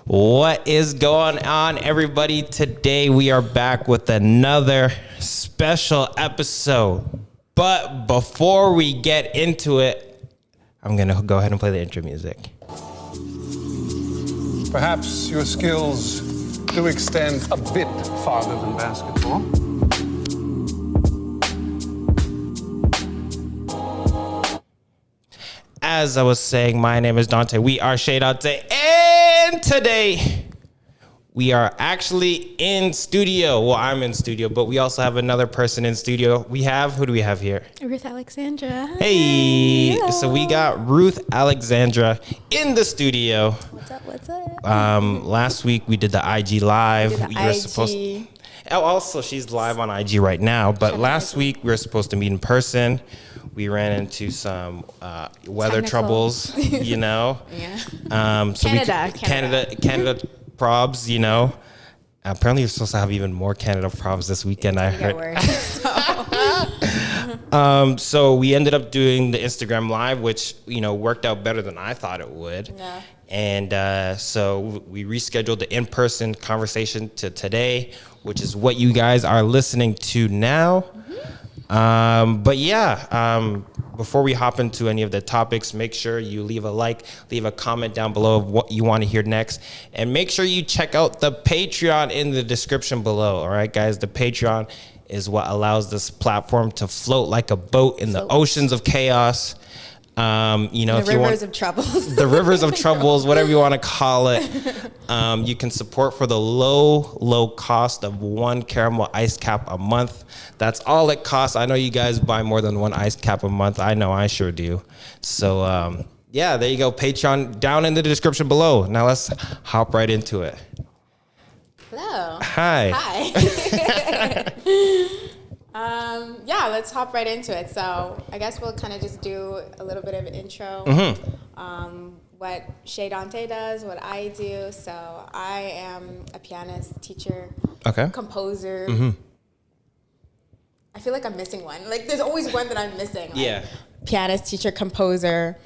What is going on, everybody? Today we are back with another special episode. But before we get into it, I'm going to go ahead and play the intro music. Perhaps your skills do extend a bit farther than basketball. As I was saying, my name is Dante. We are Chez Dante. And today we are actually in studio. Well, I'm in studio, but we also have another person in studio. Who do we have here? Ruth Alexsandra. Hey. Hello. So we got Ruth Alexsandra in the studio. What's up? Last week we did the IG live. We did the IG. Also, she's live on IG right now. But last week we were supposed to meet in person. We ran into some weather troubles, you know. Yeah. So Canada probs, you know. Apparently, you're supposed to have even more Canada probs this weekend. I heard. So we ended up doing the Instagram live, which worked out better than I thought it would. Yeah. And so we rescheduled the in-person conversation to today, which is what you guys are listening to now. Before we hop into any of the topics, make sure you leave a like, leave a comment down below of what you want to hear next, and make sure you check out the Patreon in the description below. All right, guys, the Patreon is what allows this platform to float like a boat in the oceans of chaos. The rivers of troubles, whatever you want to call it. You can support for the low cost of one caramel ice cap a month. That's all it costs. I know you guys buy more than one ice cap a month. I know I sure do. So, there you go. Patreon down in the description below. Now let's hop right into it. Hello. Hi. Let's hop right into it. So I guess we'll kind of just do a little bit of an intro. What Chez Dante does, what I do. So I am a pianist, teacher, composer. I feel like I'm missing one. Like there's always one that I'm missing. Like, pianist, teacher, composer,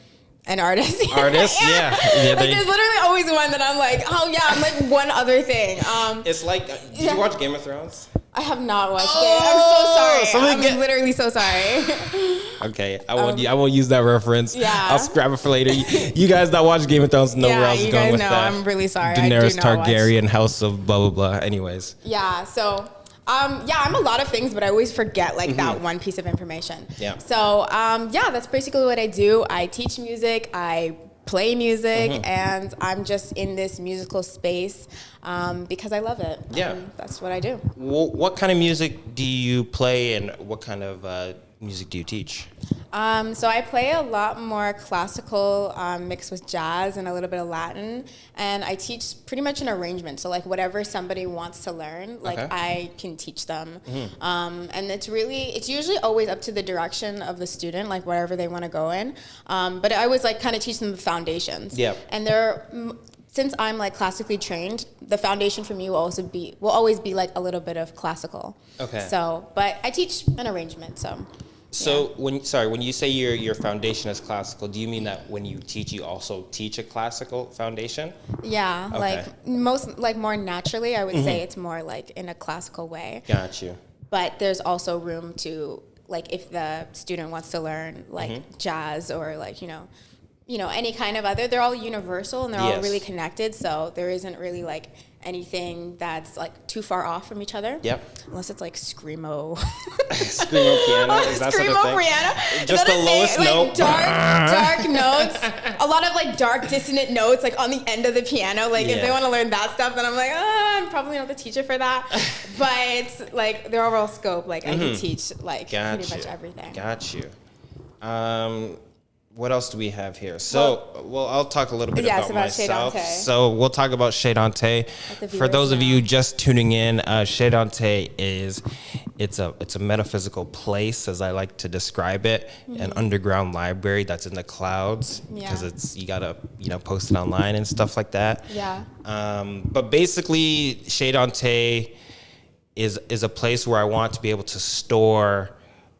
and artist. Yeah. There's literally always one that I'm like, I'm like one other thing. It's like, did you watch Game of Thrones? I have not watched it. I'm so sorry. I'm literally so sorry. Okay, I won't use that reference. Yeah. I'll scrap it for later. You guys that watch Game of Thrones know where I was going with that. I'm really sorry. Daenerys Targaryen, House of blah, blah, blah. Anyways. Yeah, so... I'm a lot of things, but I always forget that one piece of information. Yeah. So, that's basically what I do. I teach music, I play music, and I'm just in this musical space because I love it. Yeah. And that's what I do. What kind of music do you play, and what kind of music do you teach? So I play a lot more classical mixed with jazz and a little bit of Latin, and I teach pretty much an arrangement. So like whatever somebody wants to learn, I can teach them. And it's usually always up to the direction of the student, like wherever they want to go in. But I always kind of teach them the foundations. Yeah. And since I'm classically trained, the foundation for me will always be a little bit of classical. Okay. So, but I teach an arrangement, so. So when you say your foundation is classical, do you mean that when you teach, you also teach a classical foundation? Yeah, okay. More naturally, I would say it's more in a classical way. Got you. But there's also room to if the student wants to learn jazz or any kind of other. They're all universal and they're all really connected. So there isn't really anything that's too far off from each other. Yep. Unless it's screamo. Screamo piano. Is that sort of thing? Piano. Just the lowest note. Dark notes. A lot of dark dissonant notes on the end of the piano. If they want to learn that stuff, then I'm I'm probably not the teacher for that. But their overall scope, I can teach pretty much everything. Got you. What else do we have here? So, I'll talk a little bit about myself. So we'll talk about Chez Dante. For those of you just tuning in, Chez Dante it's a metaphysical place, as I like to describe it, an underground library that's in the clouds because you gotta post it online and stuff like that. Yeah. But basically, Chez Dante is a place where I want to be able to store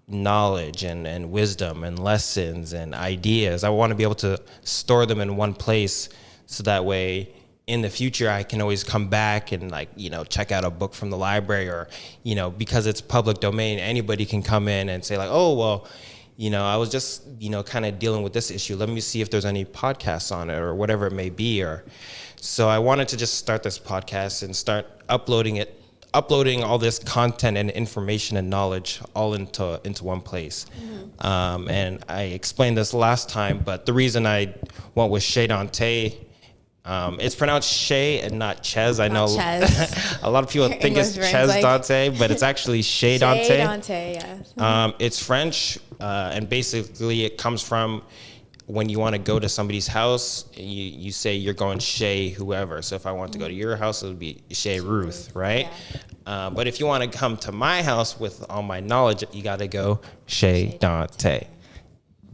knowledge and wisdom and lessons and ideas. I want to be able to store them in one place so that way in the future, I can always come back and like, check out a book from the library, or, because it's public domain, anybody can come in and say like, oh, well, I was just, kind of dealing with this issue. Let me see if there's any podcasts on it or whatever it may be. So I wanted to just start this podcast and start uploading all this content and information and knowledge all into one place. Mm-hmm. And I explained this last time, but the reason I went with 𝓟There Dante, it's pronounced Chez and not Ches. I know a lot of people think it's Chez Dante, but it's actually 𝓟There Dante. 𝓟There Dante, yes. It's French, and basically it comes from when you want to go to somebody's house, you say you're going chez whoever. So if I want to go to your house, it would be chez Ruth, right? Yeah. But if you want to come to my house with all my knowledge, you got to go 𝓟There Dante.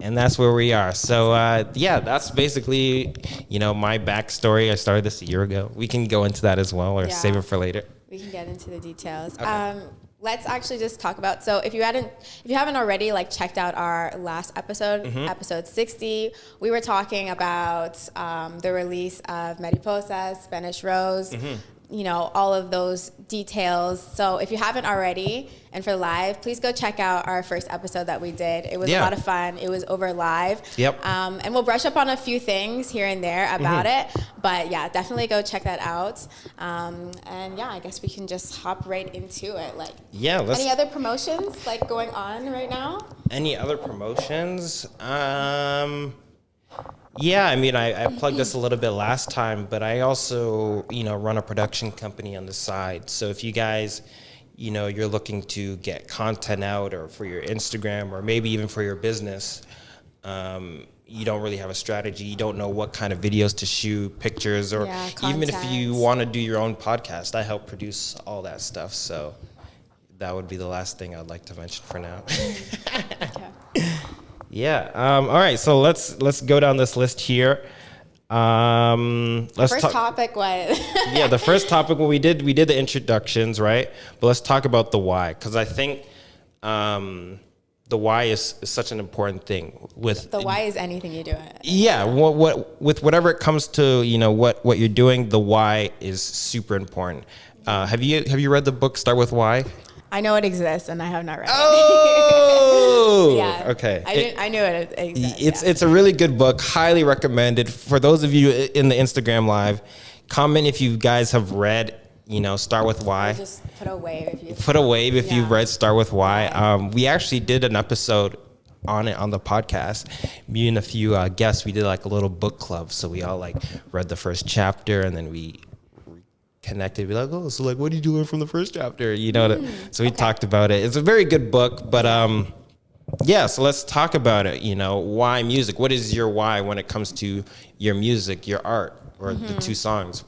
And that's where we are. So, that's basically, my backstory. I started this a year ago. We can go into that as well, or save it for later. We can get into the details. Okay. Let's actually just talk about, so if you haven't already like checked out our last episode, episode 60, we were talking about the release of Mariposas, Spanish Rose, all of those details. So if you haven't already, and for live, please go check out our first episode that we did. It was a lot of fun. It was over live. Yep. And we'll brush up on a few things here and there about it. But yeah, definitely go check that out. And yeah, I guess we can just hop right into it. Like, any other promotions like going on right now? Any other promotions? Yeah, I mean, I plugged this a little bit last time, but I also, run a production company on the side. So if you guys, you're looking to get content out, or for your Instagram, or maybe even for your business, you don't really have a strategy. You don't know what kind of videos to shoot, pictures, or even if you want to do your own podcast, I help produce all that stuff. So that would be the last thing I'd like to mention for now. Yeah. All right. So let's go down this list here. First topic was the first topic when we did the introductions, right? But let's talk about the why, because I think the why is such an important thing. With the why is anything you do. Yeah. What with whatever it comes to, what you're doing, the why is super important. Have you read the book Start With Why? I know it exists, and I have not read it. Oh, yeah. Okay. I knew it exists. It's a really good book. Highly recommended. For those of you in the Instagram live, comment if you guys have read, Start With Why. Just put a wave if you. Put a wave if you've read Start With Why. We actually did an episode on it on the podcast. Me and a few guests, we did like a little book club. So we all like read the first chapter, and then we connected, be like, oh, so like, what do you do from the first chapter? So we talked about it. It's a very good book, but so let's talk about it. Why music? What is your why when it comes to your music, your art, or the two songs?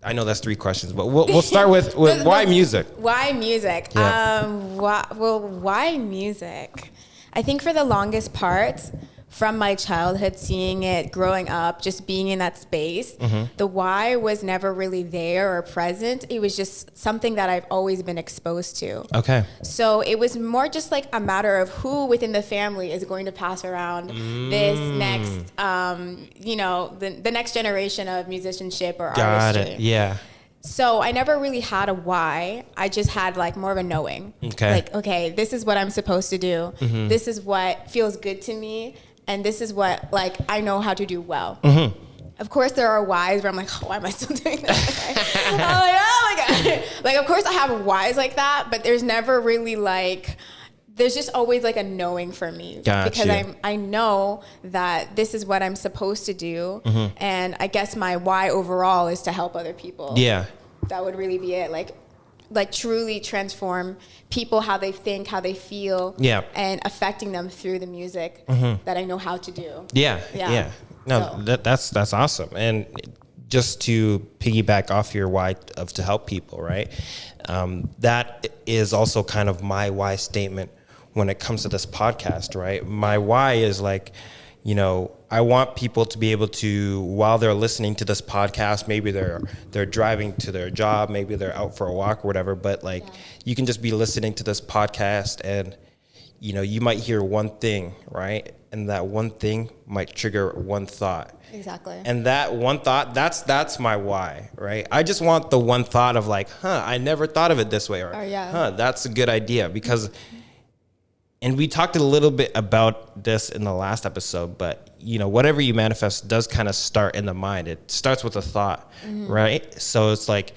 I know that's 3 questions, but we'll start with why music? Why music? Yeah. Why music? I think for the longest part, from my childhood, seeing it, growing up, just being in that space, the why was never really there or present. It was just something that I've always been exposed to. Okay. So it was more just like a matter of who within the family is going to pass around this next, the next generation of musicianship or artistry. Got it. Yeah. So I never really had a why. I just had like more of a knowing. Okay. Like, okay, this is what I'm supposed to do. This is what feels good to me. And this is what, like, I know how to do well. Of course, there are whys where I'm like, oh, why am I still doing that? I'm like, oh my God. Like, of course, I have whys like that, but there's never really like, there's just always like a knowing for me. Gotcha. Because I know that this is what I'm supposed to do. And I guess my why overall is to help other people. Yeah. That would really be it. Like truly transform people, how they think, how they feel, and affecting them through the music that I know how to do. Yeah. No, so. That's awesome. And just to piggyback off your why of to help people, right? That is also kind of my why statement when it comes to this podcast, right? My why is like, I want people to be able to, while they're listening to this podcast, maybe they're driving to their job, maybe they're out for a walk or whatever, but like you can just be listening to this podcast and, you might hear one thing, right? and that one thing might trigger one thought. Exactly. And that one thought, that's my why, right? I just want the one thought of like, I never thought of it this way, or that's a good idea. Because, and we talked a little bit about this in the last episode, but whatever you manifest does kind of start in the mind. It starts with a thought, right? So it's like,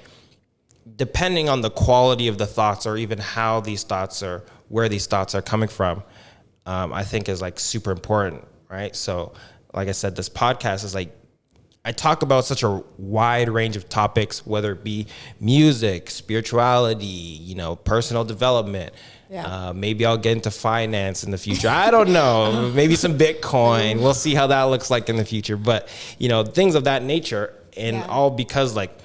depending on the quality of the thoughts, or even how these thoughts or where these thoughts are coming from, I think is like super important, right? So like I said, this podcast is like, I talk about such a wide range of topics, whether it be music, spirituality, personal development. Yeah. Maybe I'll get into finance in the future. I don't know. Maybe some Bitcoin. We'll see how that looks like in the future. But, things of that nature, and all because like,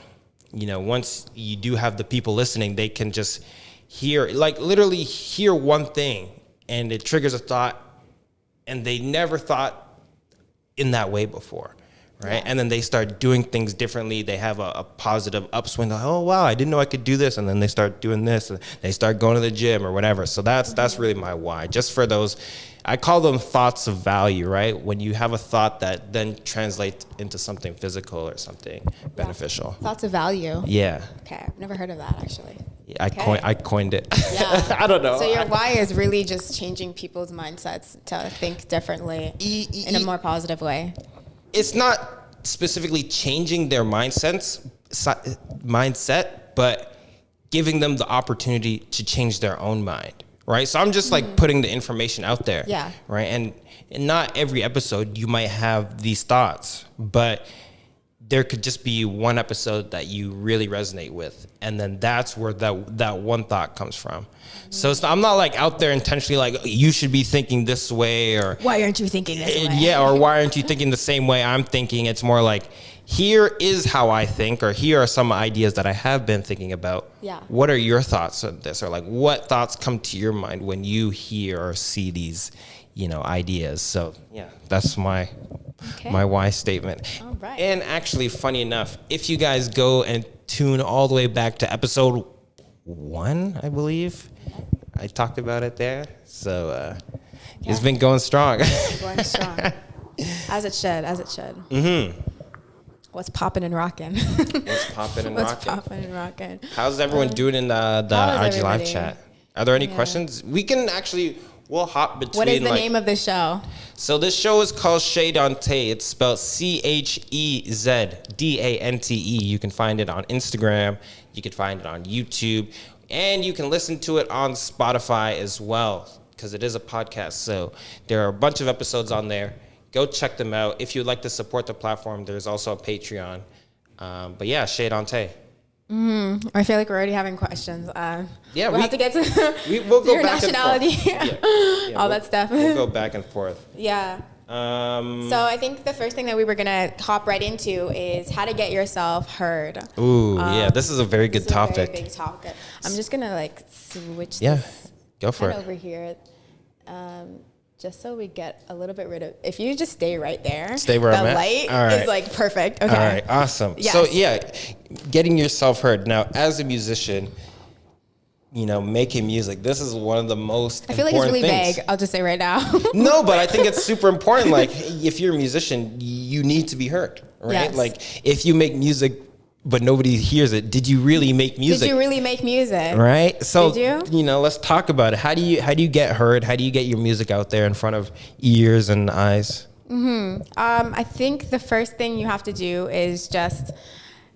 once you do have the people listening, they can just literally hear one thing, and it triggers a thought, and they never thought in that way before, right? Yeah. And then they start doing things differently. They have a positive upswing. Like, oh wow, I didn't know I could do this. And then they start doing this, and they start going to the gym or whatever. So that's really my why. Just for those, I call them thoughts of value, right? When you have a thought that then translates into something physical or something beneficial. Thoughts of value. Yeah. Okay, I've never heard of that actually. Yeah, I coined it. Yeah. I don't know. So your why is really just changing people's mindsets to think differently in a more positive way. It's not specifically changing their mindset, but giving them the opportunity to change their own mind, right? So I'm just like putting the information out there, right? And not every episode you might have these thoughts, but there could just be one episode that you really resonate with, and then that's where that one thought comes from. So I'm not like out there intentionally like, you should be thinking this way, or why aren't you thinking this way? Yeah, or why aren't you thinking the same way I'm thinking? It's more like, here is how I think, or here are some ideas that I have been thinking about. Yeah. What are your thoughts on this? Or like, what thoughts come to your mind when you hear or see these, ideas? So yeah, that's my why statement. All right. And actually, funny enough, if you guys go and tune all the way back to episode 1, I believe, I talked about it there. So it's been going strong. Going strong. As it should. Mm-hmm. What's popping and rocking? What's popping and rocking? What's popping and rocking? How's everyone doing in the IG Live chat? Are there any questions? We can actually... We'll hop between. What is the name of the show? So this show is called Chez Dante. It's spelled CHEZDANTE. You can find it on Instagram. You can find it on YouTube. And you can listen to it on Spotify as well, because it is a podcast. So there are a bunch of episodes on there. Go check them out. If you'd like to support the platform, there's also a Patreon. But yeah, Chez Dante. I feel like we're already having questions. Yeah, we'll have to get to we'll go your back nationality, all that stuff. We'll go back and forth. Yeah. So I think the first thing that we were gonna hop right into is how to get yourself heard. Ooh, yeah, this is a very good topic. A very big topic. I'm just gonna like switch. This go for it over here. Just so we get a little bit rid of, if you just stay right there. Stay where I'm at. The light is like perfect. Okay. All right, awesome. Yes. So yeah, getting yourself heard. Now, as a musician, making music, this is one of the most important things. I feel like it's really vague. I'll just say right now. No, but I think it's super important. Like, if you're a musician, you need to be heard, right? Yes. Like, if you make music but nobody hears it, did you really make music? Did you really make music? Right? So, did you? Let's talk about it. How do you get heard? How do you get your music out there in front of ears and eyes? I think the first thing you have to do is just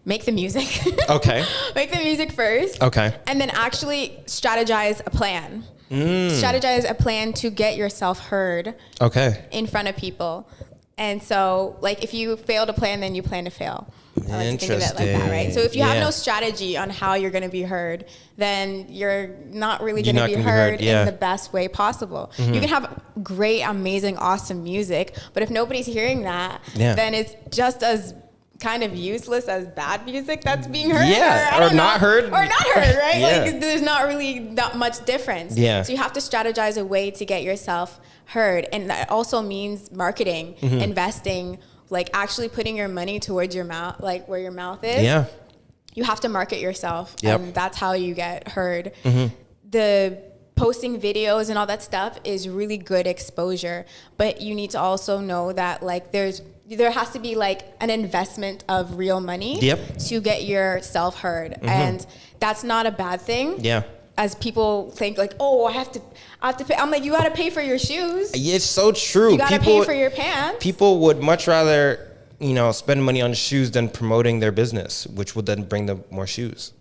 make the music. Okay. Make the music first. Okay. And then actually strategize a plan. Strategize a plan to get yourself heard. Okay. In front of people. And so, like, if you fail to plan, then you plan to fail. I like to think of it like that, right? So if you have no strategy on how you're going to be heard, then you're not really going to be heard in the best way possible. You can have great, amazing, awesome music, but if nobody's hearing that, then it's just as kind of useless as bad music that's being heard. Yeah, or not heard. Or not heard, right? Like, there's not really that much difference. Yeah. So you have to strategize a way to get yourself heard. And that also means marketing, investing, like actually putting your money towards your mouth, like where your mouth is. Yeah. You have to market yourself. And that's how you get heard. The posting videos and all that stuff is really good exposure, but you need to also know that like there has to be like an investment of real money to get yourself heard, and that's not a bad thing. As people think like, oh, I have to pay. I'm like, you got to pay for your shoes. It's so true. You got to pay for your pants. People would much rather, spend money on shoes than promoting their business, which would then bring them more shoes.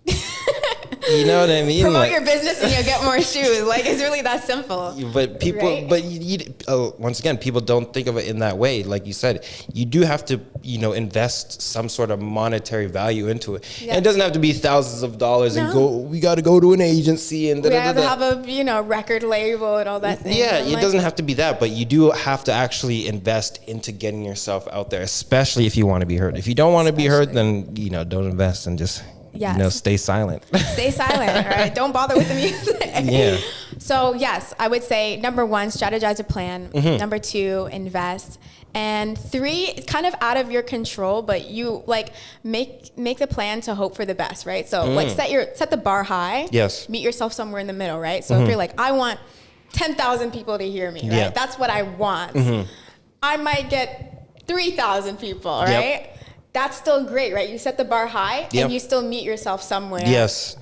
You know what I mean? Promote your business and you'll get more shoes. Like, it's really that simple. But people, right? Once again, people don't think of it in that way. Like you said, you do have to, invest some sort of monetary value into it. And it doesn't have to be thousands of dollars and we got to go to an agency and we have to have a, record label and all that thing. Yeah, it doesn't have to be that, but you do have to actually invest into getting yourself out there, especially if you want to be heard. If you don't want to be heard, then, don't invest and just... stay silent. Stay silent, right? Don't bother with the music. So yes, I would say number 1, strategize a plan. Number 2, invest. And 3, it's kind of out of your control, but you like make the plan to hope for the best, right? So like set the bar high. Yes. Meet yourself somewhere in the middle, right? So if you're like, I want 10,000 people to hear me, right? That's what I want. I might get 3,000 people, right? That's still great, right? You set the bar high and you still meet yourself somewhere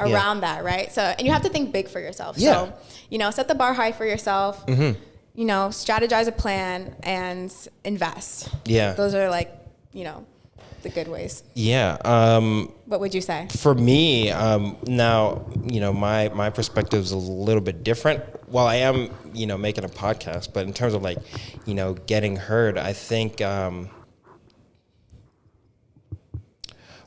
around that, right? So, and you have to think big for yourself. So, set the bar high for yourself, strategize a plan and invest. Those are like, the good ways. What would you say? For me, now, my perspective is a little bit different. While I am, making a podcast, but in terms of like, getting heard, I think,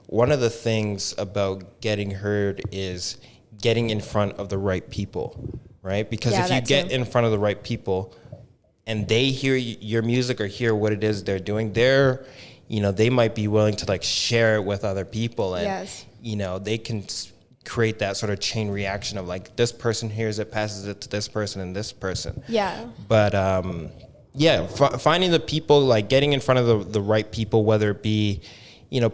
one of the things about getting heard is getting in front of the right people, right? Because if you get in front of the right people and they hear your music or hear what it is they're doing, they might be willing to like share it with other people, and they can create that sort of chain reaction of like, this person hears it, passes it to this person and this person. But finding the people, like getting in front of the right people, whether it be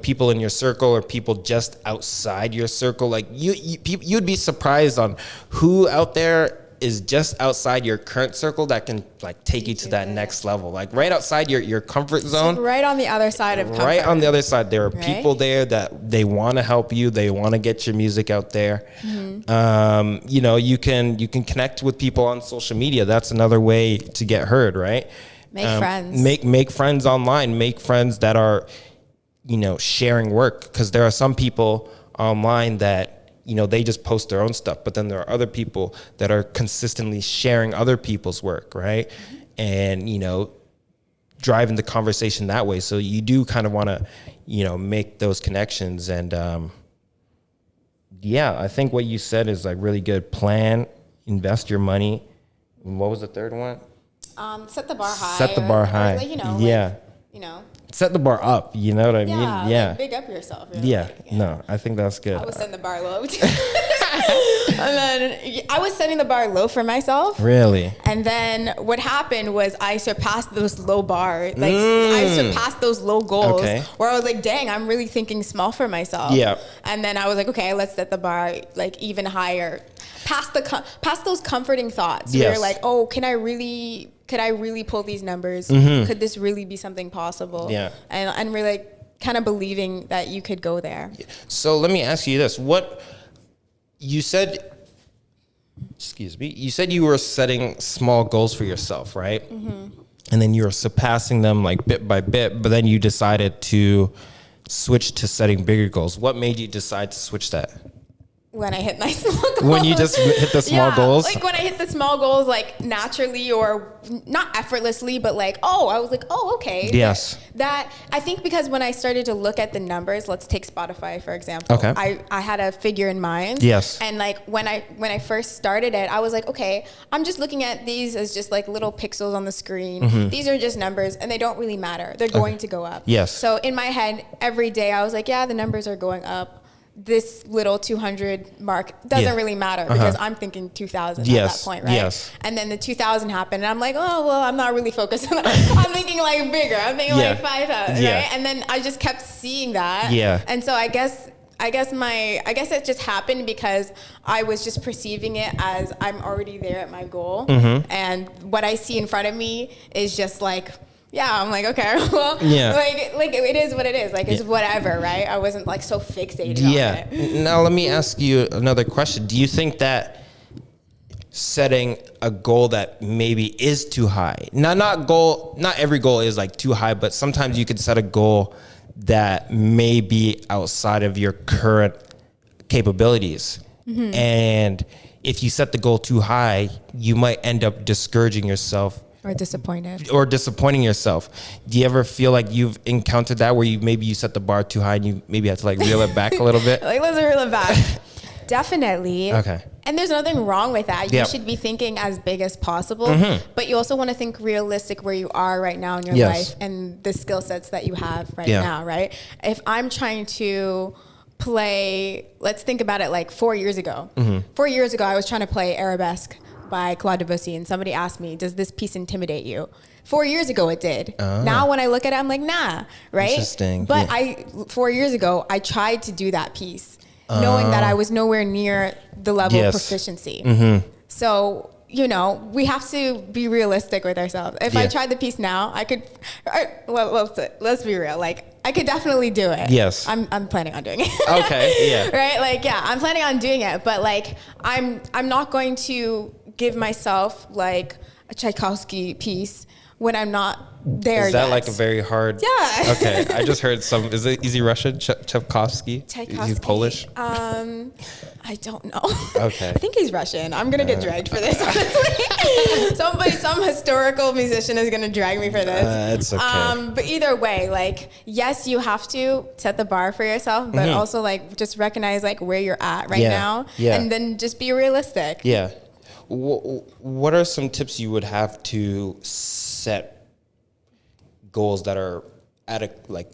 people in your circle or people just outside your circle. Like you'd be surprised on who out there is just outside your current circle that can like take you to that next level. Like right outside your comfort zone. Like right on the other side of comfort. Right on the other side. There are people there that they want to help you. They want to get your music out there. You can connect with people on social media. That's another way to get heard, right? Make friends. Make friends online. Make friends that are sharing work, because there are some people online that, they just post their own stuff, but then there are other people that are consistently sharing other people's work, right? And, driving the conversation that way. So you do kind of want to, make those connections. And, I think what you said is like really good. Plan, invest your money. And what was the third one? Set the bar high. Set the bar high. Set the bar up, you know what I mean? Like big up yourself. No, I think that's good. I was setting the bar low. And then I was setting the bar low for myself. Really? And then what happened was I surpassed those low bars. Like I surpassed those low goals where I was like, dang, I'm really thinking small for myself. And then I was like, okay, let's set the bar like even higher. Past those comforting thoughts. Where you're like, oh, could I really pull these numbers? Could this really be something possible? And we're like kind of believing that you could go there. So let me ask you this. You said you were setting small goals for yourself, right? And then you were surpassing them like bit by bit, but then you decided to switch to setting bigger goals. What made you decide to switch that? When I hit my small goals. When you just hit the small goals? Like when I hit the small goals, like naturally or not effortlessly, but like, I was like, okay. Yes. That I think because when I started to look at the numbers, let's take Spotify, for example. Okay. I had a figure in mind. Yes. And like when I first started it, I was like, okay, I'm just looking at these as just like little pixels on the screen. These are just numbers and they don't really matter. They're going to go up. Yes. So in my head, every day I was like, the numbers are going up. This little 200 mark doesn't really matter because I'm thinking 2000 at that point, right? Yes. And then the 2000 happened and I'm like, I'm not really focused on that. I'm thinking like bigger. I'm thinking like 5,000, right? And then I just kept seeing that. And so I guess I guess it just happened because I was just perceiving it as I'm already there at my goal. And what I see in front of me is just like, yeah, I'm like, okay, well, like it is what it is. Like, it's whatever, right? I wasn't like so fixated on it. Now, let me ask you another question. Do you think that setting a goal that maybe is too high, not every goal is like too high, but sometimes you could set a goal that may be outside of your current capabilities. And if you set the goal too high, you might end up discouraging yourself or disappointing yourself. Do you ever feel like you've encountered that where you set the bar too high and you maybe have to like reel it back a little bit? Like, let's reel it back. Definitely. Okay. And there's nothing wrong with that. You should be thinking as big as possible, but you also want to think realistic where you are right now in your life and the skill sets that you have right now, right? If I'm trying to play, let's think about it like 4 years ago. 4 years ago, I was trying to play Arabesque by 𝓟There, and somebody asked me, does this piece intimidate you? 4 years ago it did. Now when I look at it, I'm like, nah, right? Interesting. But 4 years ago, I tried to do that piece, knowing that I was nowhere near the level of proficiency. So, you know, we have to be realistic with ourselves. If I tried the piece now, I could, let's be real. Like, I could definitely do it. Yes. I'm planning on doing it. Okay, yeah. Right? Like, yeah, I'm planning on doing it. But like, I'm not going to give myself like a Tchaikovsky piece when I'm not there yet. Is that like a very hard? Yeah. Okay, I just heard is he Russian? Tchaikovsky? He's Polish? I don't know. Okay. I think he's Russian. I'm going to get dragged for this, honestly. Some historical musician is going to drag me for this. It's okay. But either way, like, yes, you have to set the bar for yourself, but also like just recognize like where you're at right now. Yeah. And then just be realistic. Yeah. What are some tips you would have to set goals that are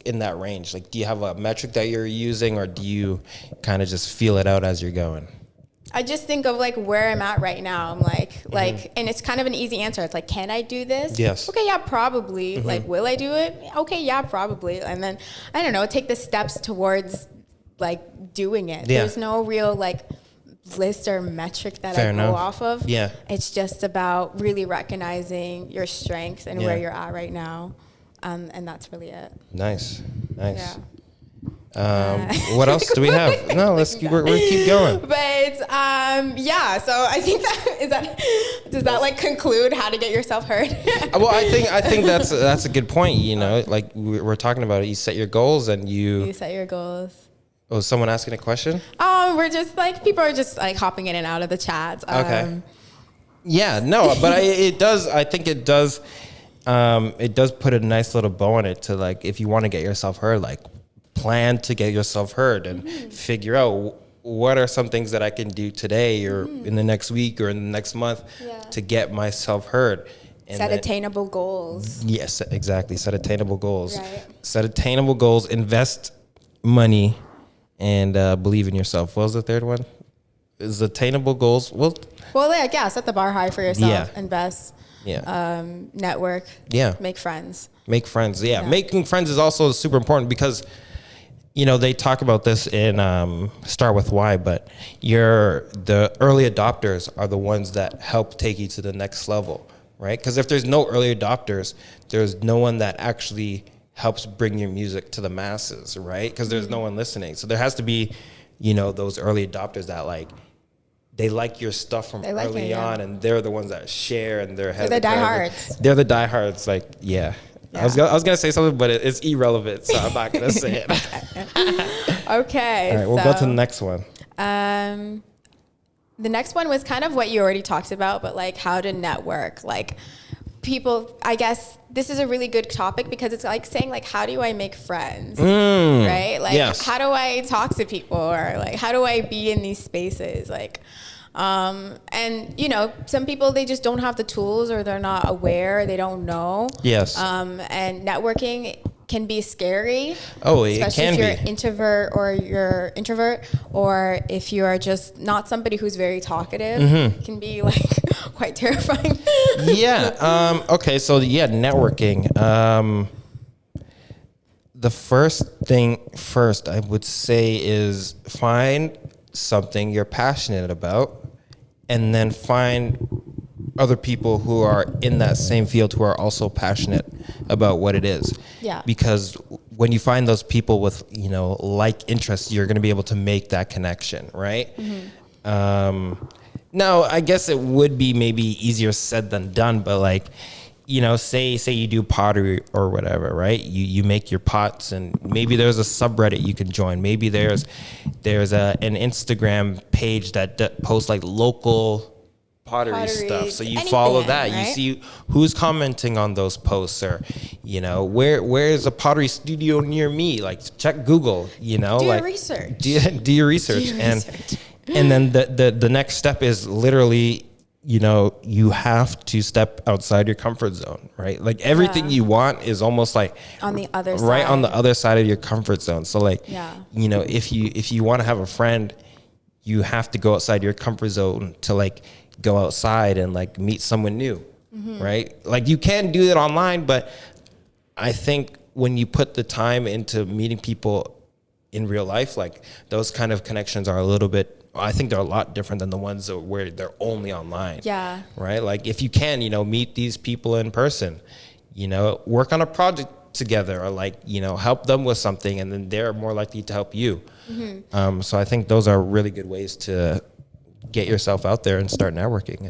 in that range? Like, do you have a metric that you're using, or do you kind of just feel it out as you're going? I just think of like where I'm at right now. I'm like, and it's kind of an easy answer. It's like, can I do this? Yes. Okay, yeah, probably. Like, will I do it? Okay, yeah, probably. And then, I don't know, take the steps towards like doing it. Yeah. There's no real like list or metric that I go off of. Yeah. It's just about really recognizing your strengths and where you're at right now. And that's really it. Nice. Yeah. What else do we have? No, we're keep going. But so I think does that like conclude how to get yourself heard? Well, I think that's a good point. You know, like we're talking about it. You set your goals and you set your goals. Oh, someone asking a question? We're just like, people are just like hopping in and out of the chats. Okay. Yeah, no, but I think it does put a nice little bow on it to like, if you want to get yourself heard, like plan to get yourself heard and figure out what are some things that I can do today or in the next week or in the next month to get myself heard. And set attainable goals. Yes, exactly. Set attainable goals. Right. Set attainable goals, invest money, and believe in yourself. What was the third one? Is attainable goals? Well, set the bar high for yourself. Yeah. Invest. Yeah. Network. Yeah. Make friends. Yeah. Making friends is also super important because, you know, they talk about this in Start With Why, but the early adopters are the ones that help take you to the next level, right? Because if there's no early adopters, there's no one that actually helps bring your music to the masses, right? Because there's no one listening. So there has to be, you know, those early adopters that like, they like your stuff from early on, and they're the ones that share, and they're the diehards. They're the diehards, like, yeah. I was gonna say something, but it's irrelevant, so I'm not gonna say it. Okay. All right, we'll go to the next one. The next one was kind of what you already talked about, but like how to network. Like, people, I guess this is a really good topic because it's like saying like, how do I make friends, right? Like, how do I talk to people, or like, how do I be in these spaces? Like, and you know, some people, they just don't have the tools, or they're not aware, they don't know. Yes. And networking can be scary. Oh, it especially can if you're be. introvert, or if you are just not somebody who's very talkative. It can be like quite terrifying. Okay, so networking. the first thing first, I would say, is find something you're passionate about, and then find other people who are in that same field who are also passionate about what it is. Yeah. Because when you find those people with, like interests, you're going to be able to make that connection, right? Now, I guess it would be maybe easier said than done, but like, say you do pottery or whatever, right? You make your pots, and maybe there's a subreddit you can join. Maybe there's an Instagram page that posts like local pottery stuff. So you follow that. Right? You see who's commenting on those posts, or where's a pottery studio near me? Like check Google. Do your research. Do your research. And then the next step is literally, you have to step outside your comfort zone, right? Like everything you want is almost like on the other side. Right on the other side of your comfort zone. So like, if you want to have a friend, you have to go outside your comfort zone to like go outside and like meet someone new, right? Like you can do it online, but I think when you put the time into meeting people in real life, like those kind of connections are I think they're a lot different than the ones where they're only online. Yeah. Right? Like if you can, meet these people in person, work on a project together, or like, help them with something, and then they're more likely to help you. So I think those are really good ways to get yourself out there and start networking.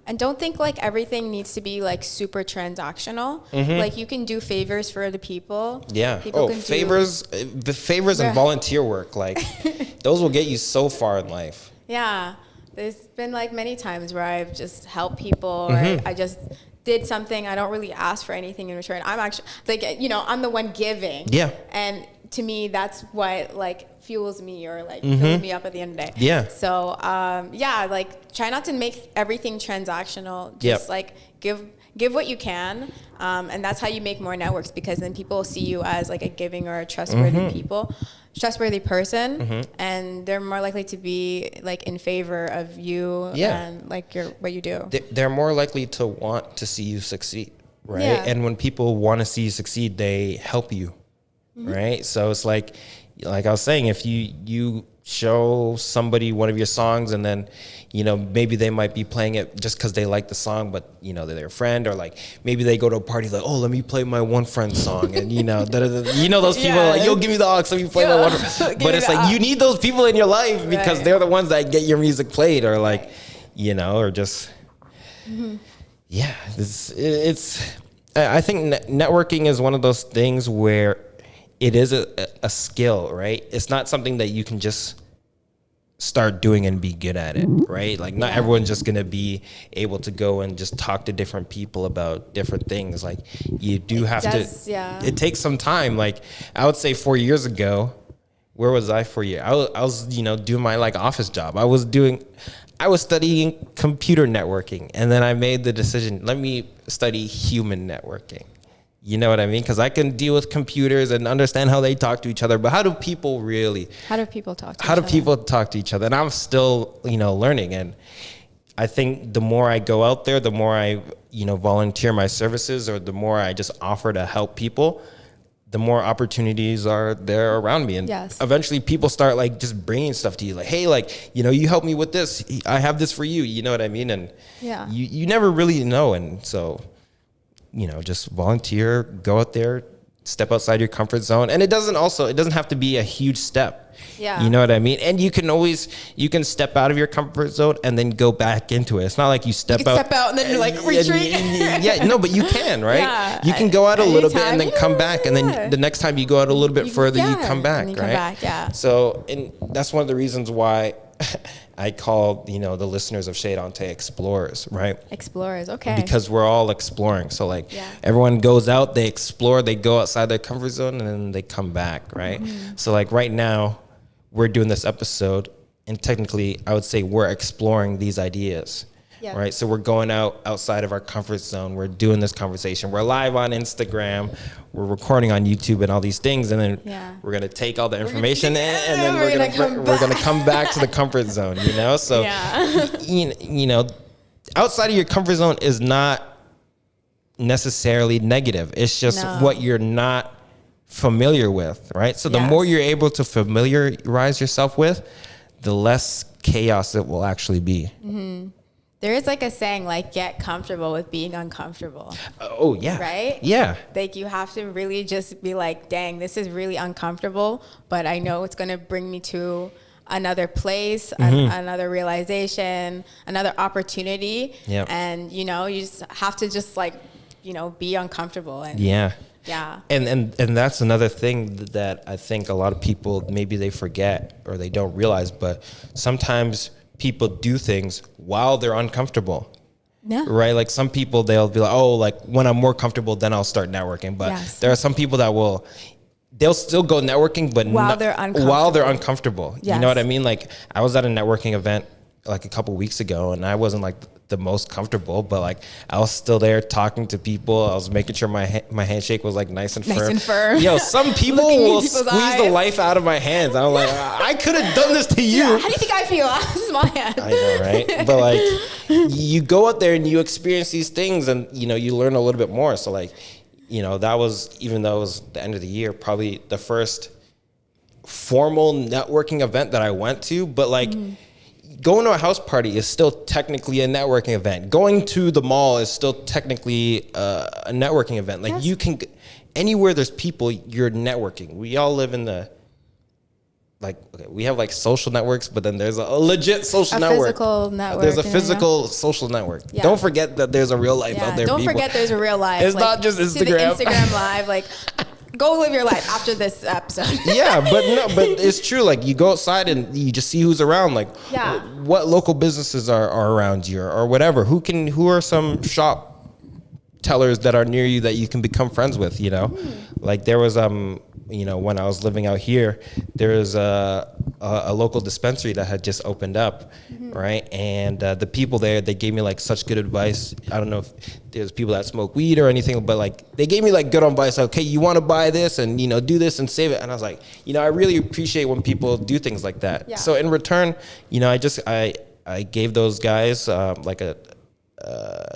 And don't think like everything needs to be like super transactional. Like you can do favors for other people. People can favors and volunteer work, like those will get you so far in life. There's been like many times where I've just helped people, or I just did something. I don't really ask for anything in return. I'm actually like, I'm the one giving. And to me, that's what like fuels me, or like fills me up at the end of the day. So like try not to make everything transactional. Just like give what you can, and that's how you make more networks, because then people see you as like a giving or a trustworthy person, and they're more likely to be like in favor of you and like what you do. They're more likely to want to see you succeed, right? And when people want to see you succeed, they help you, right? So it's like I was saying, if you show somebody one of your songs, and then maybe they might be playing it just because they like the song, but they're their friend, or like maybe they go to a party like, oh, let me play my one friend's song, and those people are like, yo, give me the aux, let me play my one. But it's like you need those people in your life, because they're the ones that get your music played, or like or just it's I think networking is one of those things where it is a skill, right? It's not something that you can just start doing and be good at it, right? Like not everyone's just gonna be able to go and just talk to different people about different things. Like you do have to. It takes some time. Like I would say 4 years ago, where was I 4 years? I was doing my like office job. I was studying computer networking, and then I made the decision, let me study human networking. You know what I mean? Because I can deal with computers and understand how they talk to each other, but how do people talk to each other? And I'm still, learning. And I think the more I go out there, the more I, volunteer my services, or the more I just offer to help people, the more opportunities are there around me. And eventually people start like just bringing stuff to you, like, hey, like, you help me with this. I have this for you. You know what I mean? And you never really know. And so, just volunteer, go out there, step outside your comfort zone. And it doesn't have to be a huge step. You know what I mean? And you can step out of your comfort zone and then go back into it. It's not like you step out and then you like retreat. But you can, right? You can go out a little bit and then come back. And then the next time you go out a little bit further, you come back, right? So, and that's one of the reasons why I call, the listeners of Chez Dante explorers, right? Explorers, okay. Because we're all exploring. So like everyone goes out, they explore, they go outside their comfort zone, and then they come back, right? So like right now, we're doing this episode, and technically I would say we're exploring these ideas. Right. So we're going outside of our comfort zone. We're doing this conversation. We're live on Instagram. We're recording on YouTube and all these things. And then we're going to take all the information and then we're going to come back to the comfort zone, So, outside of your comfort zone is not necessarily negative. It's just what you're not familiar with, right? So the more you're able to familiarize yourself with, the less chaos it will actually be. There is like a saying, like, get comfortable with being uncomfortable. Oh, yeah. Right? Yeah. Like, you have to really just be like, dang, this is really uncomfortable, but I know it's going to bring me to another place, another realization, another opportunity. Yep. And, you know, you just have to just like, you know, be uncomfortable. And Yeah. Yeah. And that's another thing that I think a lot of people, maybe they forget or they don't realize, but sometimes people do things while they're uncomfortable. Yeah. Right? Like some people, they'll be like, oh, like when I'm more comfortable, then I'll start networking. But there are some people that they'll still go networking, but while they're uncomfortable. Yes. You know what I mean? Like I was at a networking event like a couple weeks ago and I wasn't like the most comfortable, but like I was still there talking to people. I was making sure my handshake was like nice and firm. Yo, some people will squeeze the life out of my hands. I'm like, I could have done this to you. Yeah, how do you think I feel? This is my hand. I know, right? But like you go out there and you experience these things and you know, you learn a little bit more. So like, you know, that was, even though it was the end of the year, probably the first formal networking event that I went to, but like going to a house party is still technically a networking event. Going to the mall is still technically a networking event. Like you can, anywhere there's people, you're networking. We all live in the, like, okay, we have like social networks, but then there's a legit social network. Physical network. There's a physical social network. Yeah. Don't forget that there's a real life out there. Don't forget there's a real life. It's like, not just Instagram. See the Instagram live, like, go live your life after this episode. Yeah, but it's true. Like you go outside and you just see who's around. Like, what local businesses are around you or whatever. Who are some shop tellers that are near you that you can become friends with? You know, like there was you know, when I was living out here, there was a local dispensary that had just opened up, right? And the people there, they gave me like such good advice. I don't know if there's people that smoke weed or anything, but like they gave me like good advice. Like, okay, you want to buy this and, you know, do this and save it. And I was like, you know, I really appreciate when people do things like that. Yeah. So in return, you know, I gave those guys like a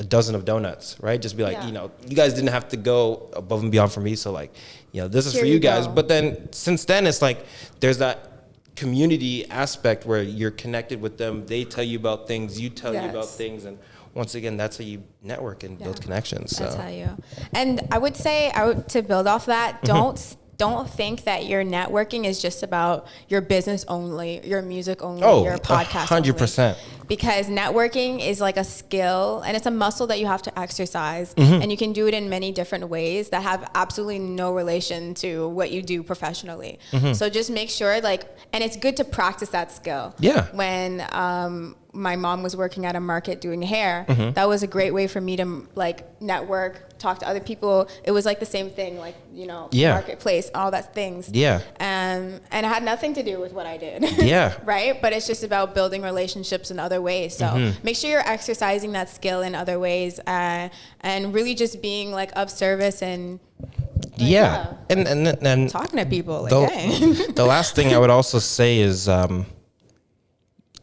dozen of donuts, right? Just be like, you know, you guys didn't have to go above and beyond for me. So like, you know, this is for you guys. But then since then, it's like, there's that community aspect where you're connected with them. They tell you about things, you tell you about things. And once again, that's how you network and build connections. That's how you. And I would say, to build off that, don't think that your networking is just about your business only, your music only, your podcast 100%. only. Because networking is like a skill and it's a muscle that you have to exercise, and you can do it in many different ways that have absolutely no relation to what you do professionally. So just make sure, like, and it's good to practice that skill. Yeah. When my mom was working at a market doing hair, that was a great way for me to like network, talk to other people. It was like the same thing, like, you know, marketplace, all that things. Yeah. And it had nothing to do with what I did. Yeah. Right? But it's just about building relationships in other ways. So make sure you're exercising that skill in other ways, and really just being like of service and and talking to people. Like, the last thing I would also say is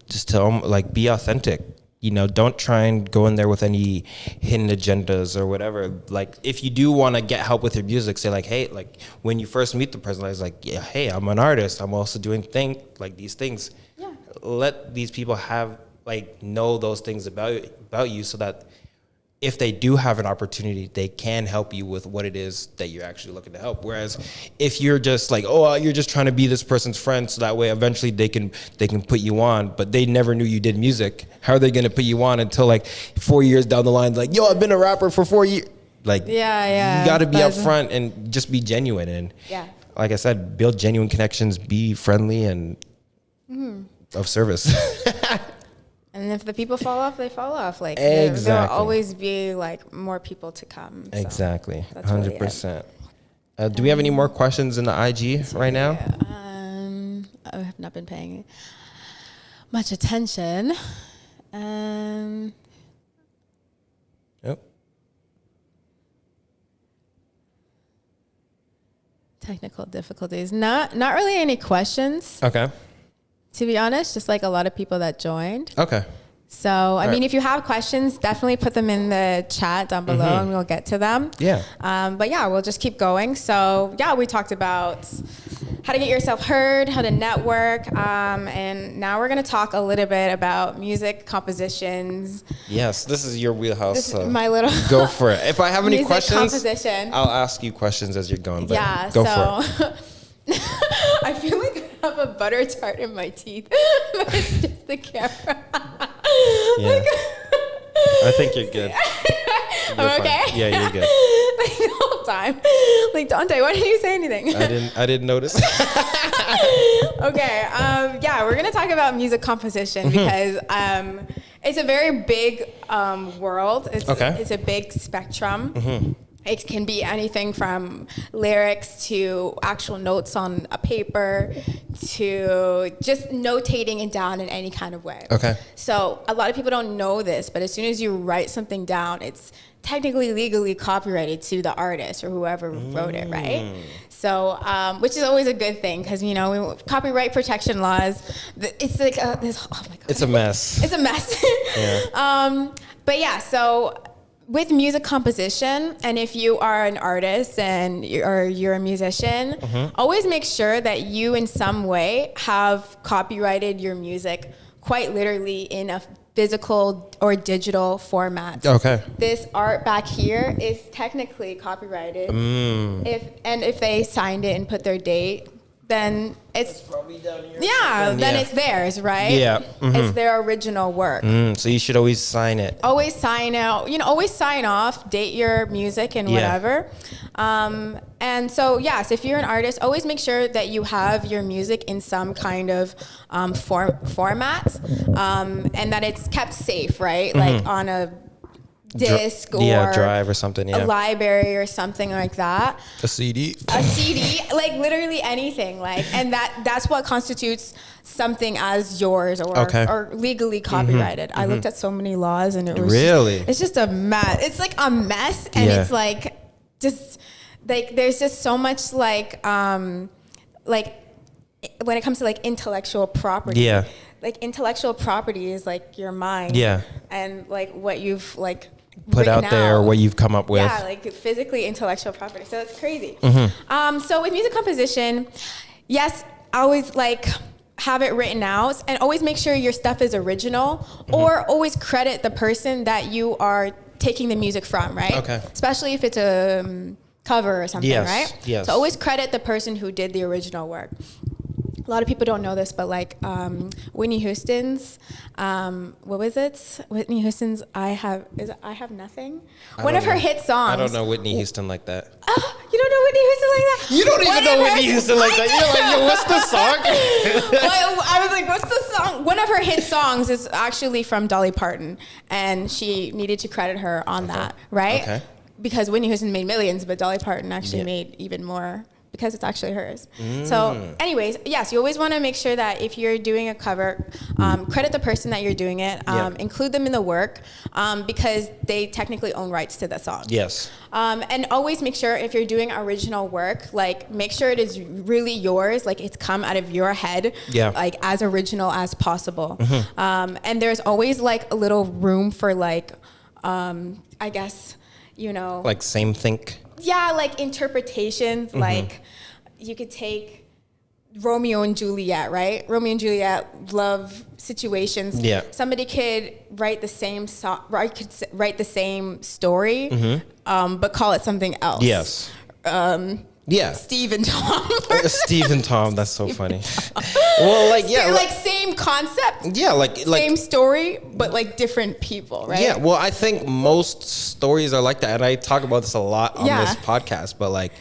just to like be authentic. You know, don't try and go in there with any hidden agendas or whatever. Like, if you do want to get help with your music, say like, hey, like when you first meet the person, I was like, yeah, hey, I'm an artist. I'm also doing these things. Yeah. Let these people know those things about you, so that if they do have an opportunity, they can help you with what it is that you're actually looking to help. Whereas if you're just like, you're just trying to be this person's friend, so that way eventually they can put you on, but they never knew you did music. How are they going to put you on until like 4 years down the line? Like, yo, I've been a rapper for 4 years. Like, you got to be upfront and just be genuine. And like I said, build genuine connections, be friendly and of service. And if the people fall off, they fall off. Like, there will always be like more people to come. So exactly, 100%. Do we have any more questions in the IG right now? I have not been paying much attention. Technical difficulties. Not really any questions. Okay. To be honest, just like a lot of people that joined. Okay. So, I mean, if you have questions, definitely put them in the chat down below and we'll get to them. Yeah. But yeah, we'll just keep going. So yeah, we talked about how to get yourself heard, how to network. And now we're going to talk a little bit about music compositions. Yes, this is your wheelhouse. This is my little go for it. If I have any music questions, composition. I'll ask you questions as you're going. But Yeah, go for it. I feel like I have a butter tart in my teeth, but it's just the camera. Yeah. I think you're good. I'm okay? Yeah, you're good. Like the whole time. Like, Dante, why didn't you say anything? I didn't notice. Okay. Yeah, we're gonna talk about music composition because it's a very big world. It's a big spectrum. It can be anything from lyrics to actual notes on a paper to just notating it down in any kind of way. Okay. So a lot of people don't know this, but as soon as you write something down, it's technically legally copyrighted to the artist or whoever wrote it, right? So, which is always a good thing because, you know, copyright protection laws, it's like this, oh my God. It's a mess. It's a mess. Yeah. But yeah, so with music composition, and if you are an artist and you're a musician, always make sure that you in some way have copyrighted your music quite literally in a physical or digital format. Okay. This art back here is technically copyrighted. If they signed it and put their date, then it's probably down here. then it's theirs, right? Yeah. It's their original work. So you should always sign it. Always sign out, always sign off, date your music and whatever. And so, yes, if you're an artist, always make sure that you have your music in some kind of format and that it's kept safe, right? Like on a disc or drive or something, a library or something like that. A CD, like literally anything, like, and that's what constitutes something as yours or legally copyrighted. I looked at so many laws and it was it's just a mess. It's like a mess, and it's like just like there's just so much like when it comes to like intellectual property. Yeah. Like intellectual property is like your mind. Yeah. And like what you've like put out there, or what you've come up with. Yeah, like physically intellectual property. So it's crazy. So with music composition, yes, always like have it written out and always make sure your stuff is original or always credit the person that you are taking the music from, right? Okay. Especially if it's a cover or something, right? Yes. So always credit the person who did the original work. A lot of people don't know this, but like Whitney Houston's, what was it? Whitney Houston's I Have Nothing? One of her hit songs. I don't know Whitney Houston like that. You don't know Whitney Houston like that? You don't even know Whitney Houston like that. You're like, yo, what's the song? Well, I was like, what's the song? One of her hit songs is actually from Dolly Parton, and she needed to credit her on that, right? Okay. Because Whitney Houston made millions, but Dolly Parton actually made even more. Because it's actually hers. So anyways, yes, you always want to make sure that if you're doing a cover, credit the person that you're doing it, include them in the work, because they technically own rights to the song. Yes. And always make sure if you're doing original work, like make sure it is really yours, like it's come out of your head, like as original as possible. And there's always like a little room for like, I guess, like same think. Yeah, like interpretations, like you could take Romeo and Juliet, right? Romeo and Juliet, love situations. Yeah. Somebody could write the same song, could write the same story, but call it something else. Yes. Steve and Tom. Steve and Tom, that's so funny. Well, like, like same concept. Yeah, like same story, but like different people, right? Yeah, well, I think most stories are like that, and I talk about this a lot on this podcast, but like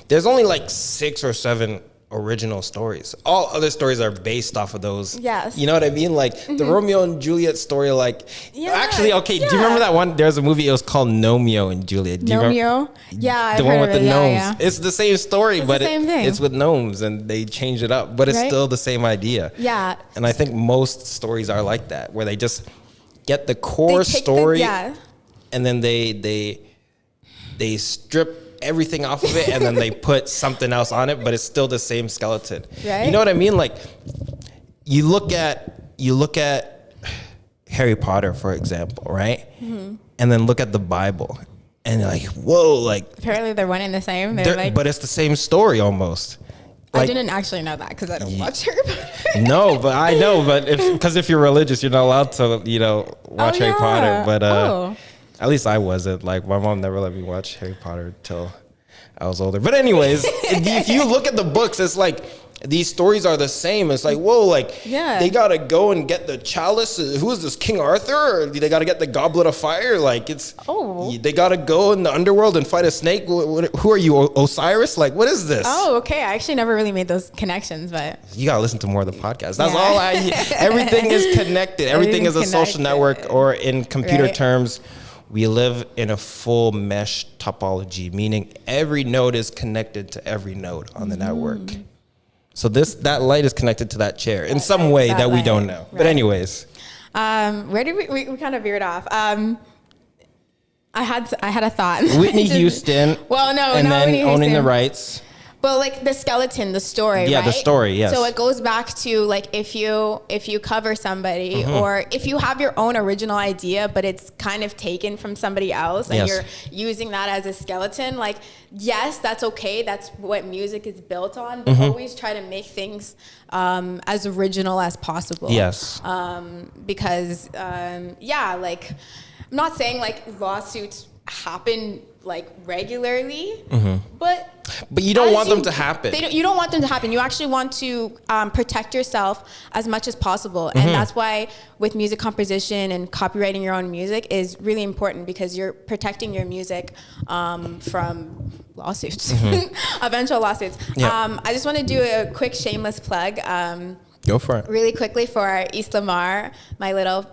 there's only like 6 or 7 original stories. All other stories are based off of those. Yes. You know what I mean? Like the Romeo and Juliet story, like actually, okay, do you remember that one? There's a movie, it was called Gnomeo and Juliet. Do you remember? Yeah, the one with the gnomes. Yeah. It's the same story, but it's with gnomes and they changed it up, but it's still the same idea. Yeah. And I think most stories are like that, where they just get the core story and then they strip everything off of it and then they put something else on it, but it's still the same skeleton. Right? You know what I mean? Like you look at Harry Potter, for example, right? And then look at the Bible, and you're like, whoa, like Apparently they're one and the same. They're like, but it's the same story almost. I Like, didn't actually know that because I don't watch Harry Potter. no, but I know, but because if you're religious, you're not allowed to, watch Harry Potter. But at least I wasn't. Like, my mom never let me watch Harry Potter till I was older. But anyways, if you look at the books, it's like these stories are the same. It's like, whoa, like they gotta go and get the chalice. Who is this, King Arthur? Or they gotta get the goblet of fire? Like, they gotta go in the underworld and fight a snake. Who are you, Osiris? Like, what is this? Oh, okay. I actually never really made those connections, but you gotta listen to more of the podcast. That's all. Everything is connected. Everything is a social network, or in computer terms, we live in a full mesh topology, meaning every node is connected to every node on the network. So that light is connected to that chair in some way that we don't know. Right. But anyways, where did we kind of veered off? I had a thought. Whitney Houston. Well, no, and not then Whitney owning Houston. the rights. But like the skeleton, the story, yeah, right? the story, yes. So it goes back to like if you cover somebody, or if you have your own original idea, but it's kind of taken from somebody else, and you're using that as a skeleton. Like, yes, that's okay. That's what music is built on. But always try to make things as original as possible. Yes. Because like, I'm not saying like lawsuits happen like regularly, but you don't want them to happen. You don't want them to happen. You actually want to protect yourself as much as possible. And that's why with music composition and copywriting your own music is really important, because you're protecting your music from lawsuits, eventual lawsuits. I just want to do a quick shameless plug. Go for it. Really quickly for 𝓟There, my little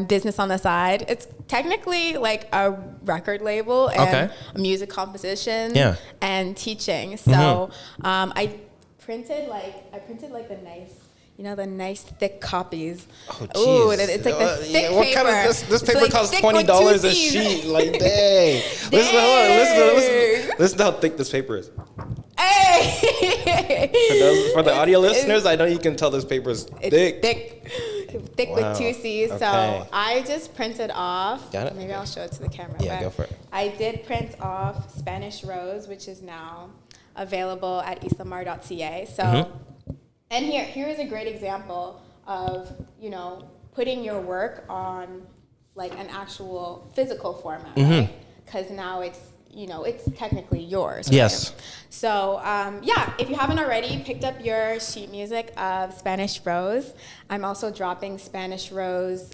business on the side. It's technically like a record label and music composition and teaching. So I printed like the nice, the nice thick copies. Oh, ooh, it's like the thick what paper. kind of this paper like costs thick $20 with a 2 Cs. sheet? Like, dang. Listen to how thick this paper is. Hey! For the audio listeners, I know you can tell this paper is thick. Thick with 2 C's. Okay. So I just printed off. Got it? Maybe I'll show it to the camera. Yeah, go for it. I did print off Spanish Rose, which is now available at 𝓟There.ca. So, and here is a great example of, putting your work on like an actual physical format, right? Because now it's technically yours. Right? Yes. So, if you haven't already picked up your sheet music of Spanish Rose, I'm also dropping Spanish Rose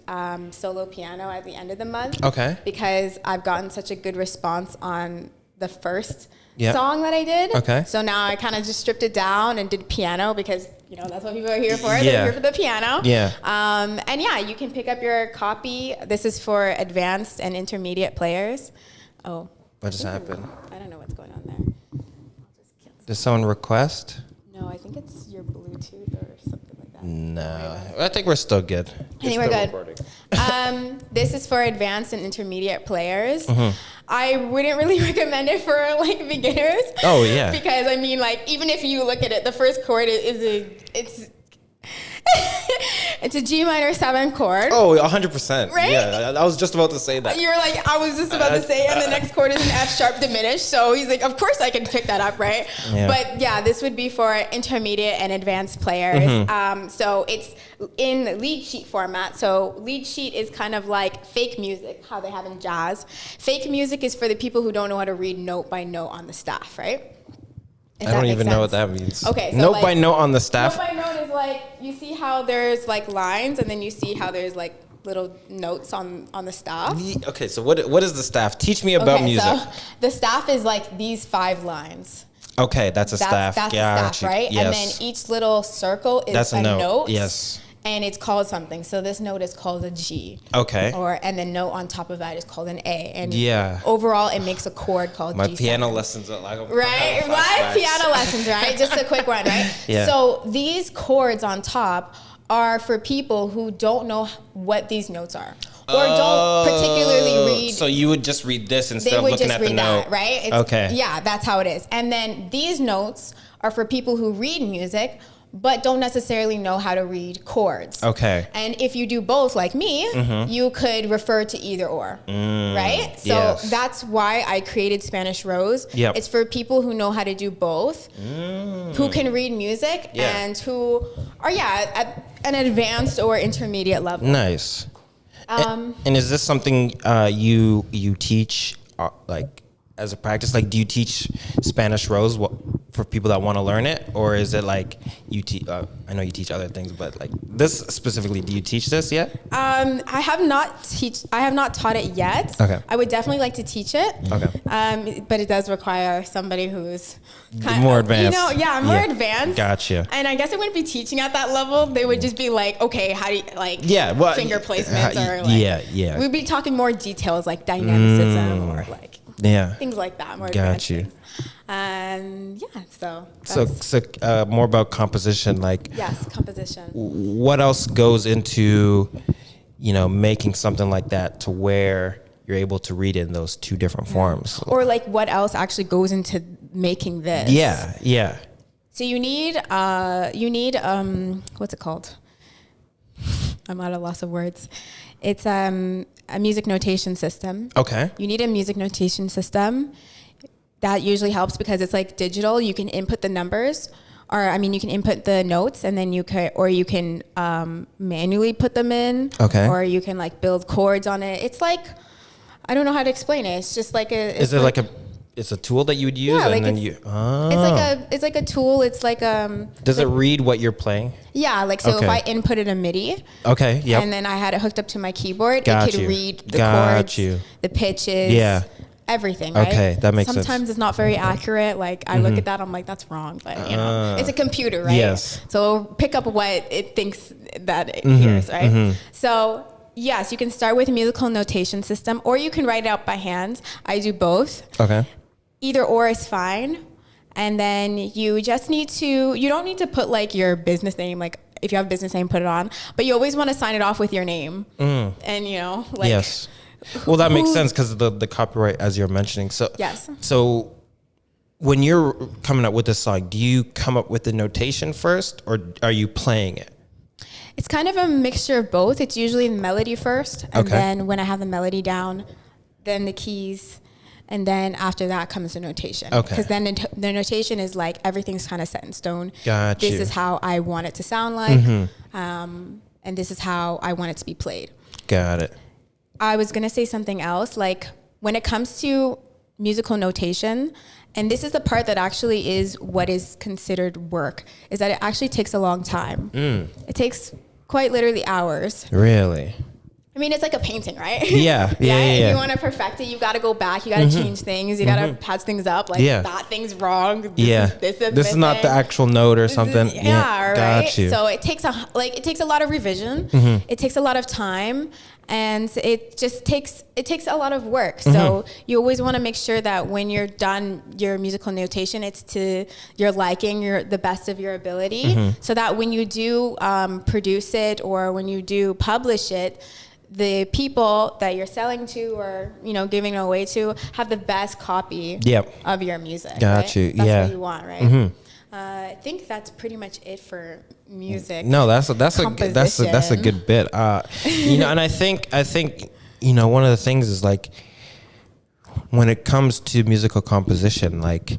solo piano at the end of the month. Okay. Because I've gotten such a good response on the first song that I did. Okay. So now I kind of just stripped it down and did piano, because, that's what people are here for. They're here for the piano. Yeah. And you can pick up your copy. This is for advanced and intermediate players. Oh. What just happened? I don't know what's going on there. Did someone request? No, I think it's your Bluetooth or something like that. No, I think we're still good. I think we're good. This is for advanced and intermediate players. I wouldn't really recommend it for like beginners. Oh yeah. Because I mean, like, even if you look at it, the first chord it's a G minor 7 chord. Oh, 100%. Right? Yeah, I was just about to say that. You were like, I was just about to say, and the next chord is an F sharp diminished. So he's like, of course I can pick that up, right? Yeah. But this would be for intermediate and advanced players. So it's in lead sheet format. So lead sheet is kind of like fake music, how they have in jazz. Fake music is for the people who don't know how to read note by note on the staff, right? I don't even know what that means. Okay, so note by note on the staff. Note by note is like, you see how there's like lines, and then you see how there's like little notes on the staff. Okay, so what is the staff? Teach me about music. So the staff is like these 5 lines. Okay, that's a staff. That's a staff, right? Yes. And then each little circle is a note. Yes. And it's called something. So this note is called a G. Okay. And the note on top of that is called an A. And overall, it makes a chord called My G7. piano lessons are like right. My piano lessons, right? Just a quick one, right? Yeah. So these chords on top are for people who don't know what these notes are, or don't particularly read. So you would just read this instead of looking at the note, that, right? Okay. Yeah, that's how it is. And then these notes are for people who read music, but don't necessarily know how to read chords. Okay. And if you do both like me, you could refer to either or, right? So that's why I created Spanish Rose. Yep. It's for people who know how to do both, who can read music, and who are, at an advanced or intermediate level. Nice. And is this something you teach like as a practice? Like, do you teach Spanish Rose for people that want to learn it, or is it like you teach? I know you teach other things, but like this specifically, do you teach this yet? I have not taught it yet. Okay. I would definitely like to teach it. Okay. But it does require somebody who's more advanced. More advanced. Gotcha. And I guess I wouldn't be teaching at that level. They would just be like, okay, how do you finger placements or like we'd be talking more details like dynamicism or like things like that. More got you. Things. And so more about composition, like composition. What else goes into making something like that to where you're able to read it in those two different forms, or like what else actually goes into making this? So you need what's it called? I'm at a loss of words. It's a music notation system. Okay. You need a music notation system. That usually helps because it's like digital. You can input the numbers, you can input the notes, and then you can manually put them in. Okay. Or you can like build chords on it. It's like, I don't know how to explain it. It's just like it's a tool that you would use, and then it's like a tool. It's like Does it read what you're playing? Yeah, like so. If I inputted a MIDI, and then I had it hooked up to my keyboard, it could read the chords, the pitches, everything. Right? Okay, that makes sense. Sometimes it's not very accurate. Like I look at that, I'm like, that's wrong. But it's a computer, right? Yes. So it'll pick up what it thinks that it hears, right? So. Yes, you can start with a musical notation system, or you can write it out by hand. I do both. Okay. Either or is fine. And then you just you don't need to put like your business name, like if you have a business name, put it on, but you always want to sign it off with your name. And yes. Well, that makes sense because the copyright, as you're mentioning. So, yes. So when you're coming up with this song, do you come up with the notation first, or are you playing it? It's kind of a mixture of both. It's usually the melody first, and then when I have the melody down, then the keys, and then after that comes the notation. Okay. Because then the notation is like everything's kind of set in stone. Got you. This is how I want it to sound like, and this is how I want it to be played. Got it. I was gonna say something else. Like when it comes to musical notation, and this is the part that actually is what is considered work, is that it actually takes a long time. It takes quite literally hours. Really? I mean, it's like a painting, right? Yeah. If you want to perfect it, you got to go back. You got to change things. You got to patch things up. Like that thing's wrong. This is not the actual note or something. Right. Got you. So it takes a lot of revision. It takes a lot of time. And it takes a lot of work. So you always want to make sure that when you're done your musical notation, it's to your liking, the best of your ability, so that when you do produce it or when you do publish it, the people that you're selling to or giving it away to have the best copy of your music. Got you. That's what you want, right? I think that's pretty much it for music. No, that's a good bit. And I think one of the things is like when it comes to musical composition, like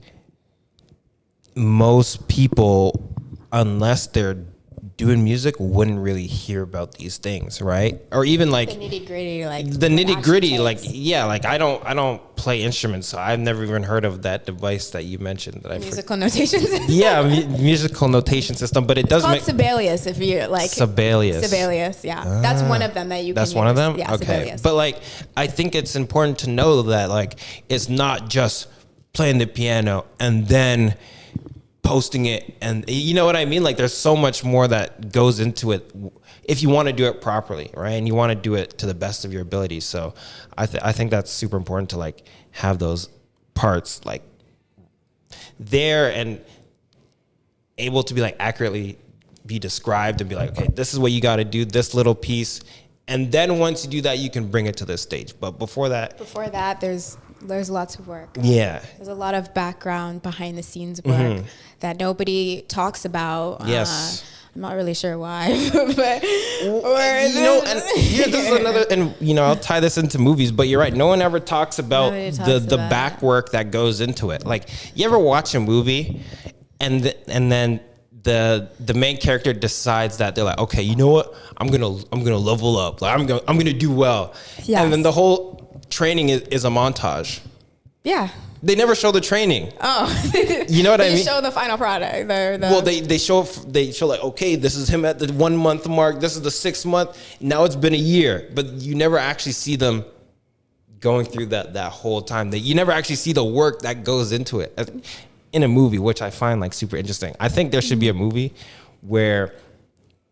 most people, unless they're doing music, wouldn't really hear about these things, right? Or even like the nitty gritty, like I don't play instruments, so I've never even heard of that device that you mentioned. Musical notation system. Musical notation system, but it does make Sibelius if you like. Sibelius, that's one of them that you. That's can one use. of them. Yeah, okay, Sibelius. But like I think it's important to know that like it's not just playing the piano and then posting it, and you know what I mean? Like there's so much more that goes into it if you want to do it properly, right? And you want to do it to the best of your ability. So I think that's super important to like have those parts like there and able to be like accurately be described and be like, okay, this is what you got to do. This little piece And then once you do that, you can bring it to this stage. But before that, there's lots of work. Yeah. There's a lot of background behind the scenes work that nobody talks about. Yes. I'm not really sure why, but this is another, and I'll tie this into movies, but you're right. No one ever talks about the back work that goes into it. Like, you ever watch a movie and then the main character decides that they're like, okay, you know what? I'm gonna level up. Like, I'm gonna do well. Yes. And then the whole training is a montage. Yeah. They never show the training. Oh, you know what I mean? They show the final product. Well, they show like, okay, this is him at the 1 month mark. This is the 6th month. Now it's been a year, but you never actually see them going through that whole time. You never actually see the work that goes into it in a movie, which I find like super interesting. I think there should be a movie where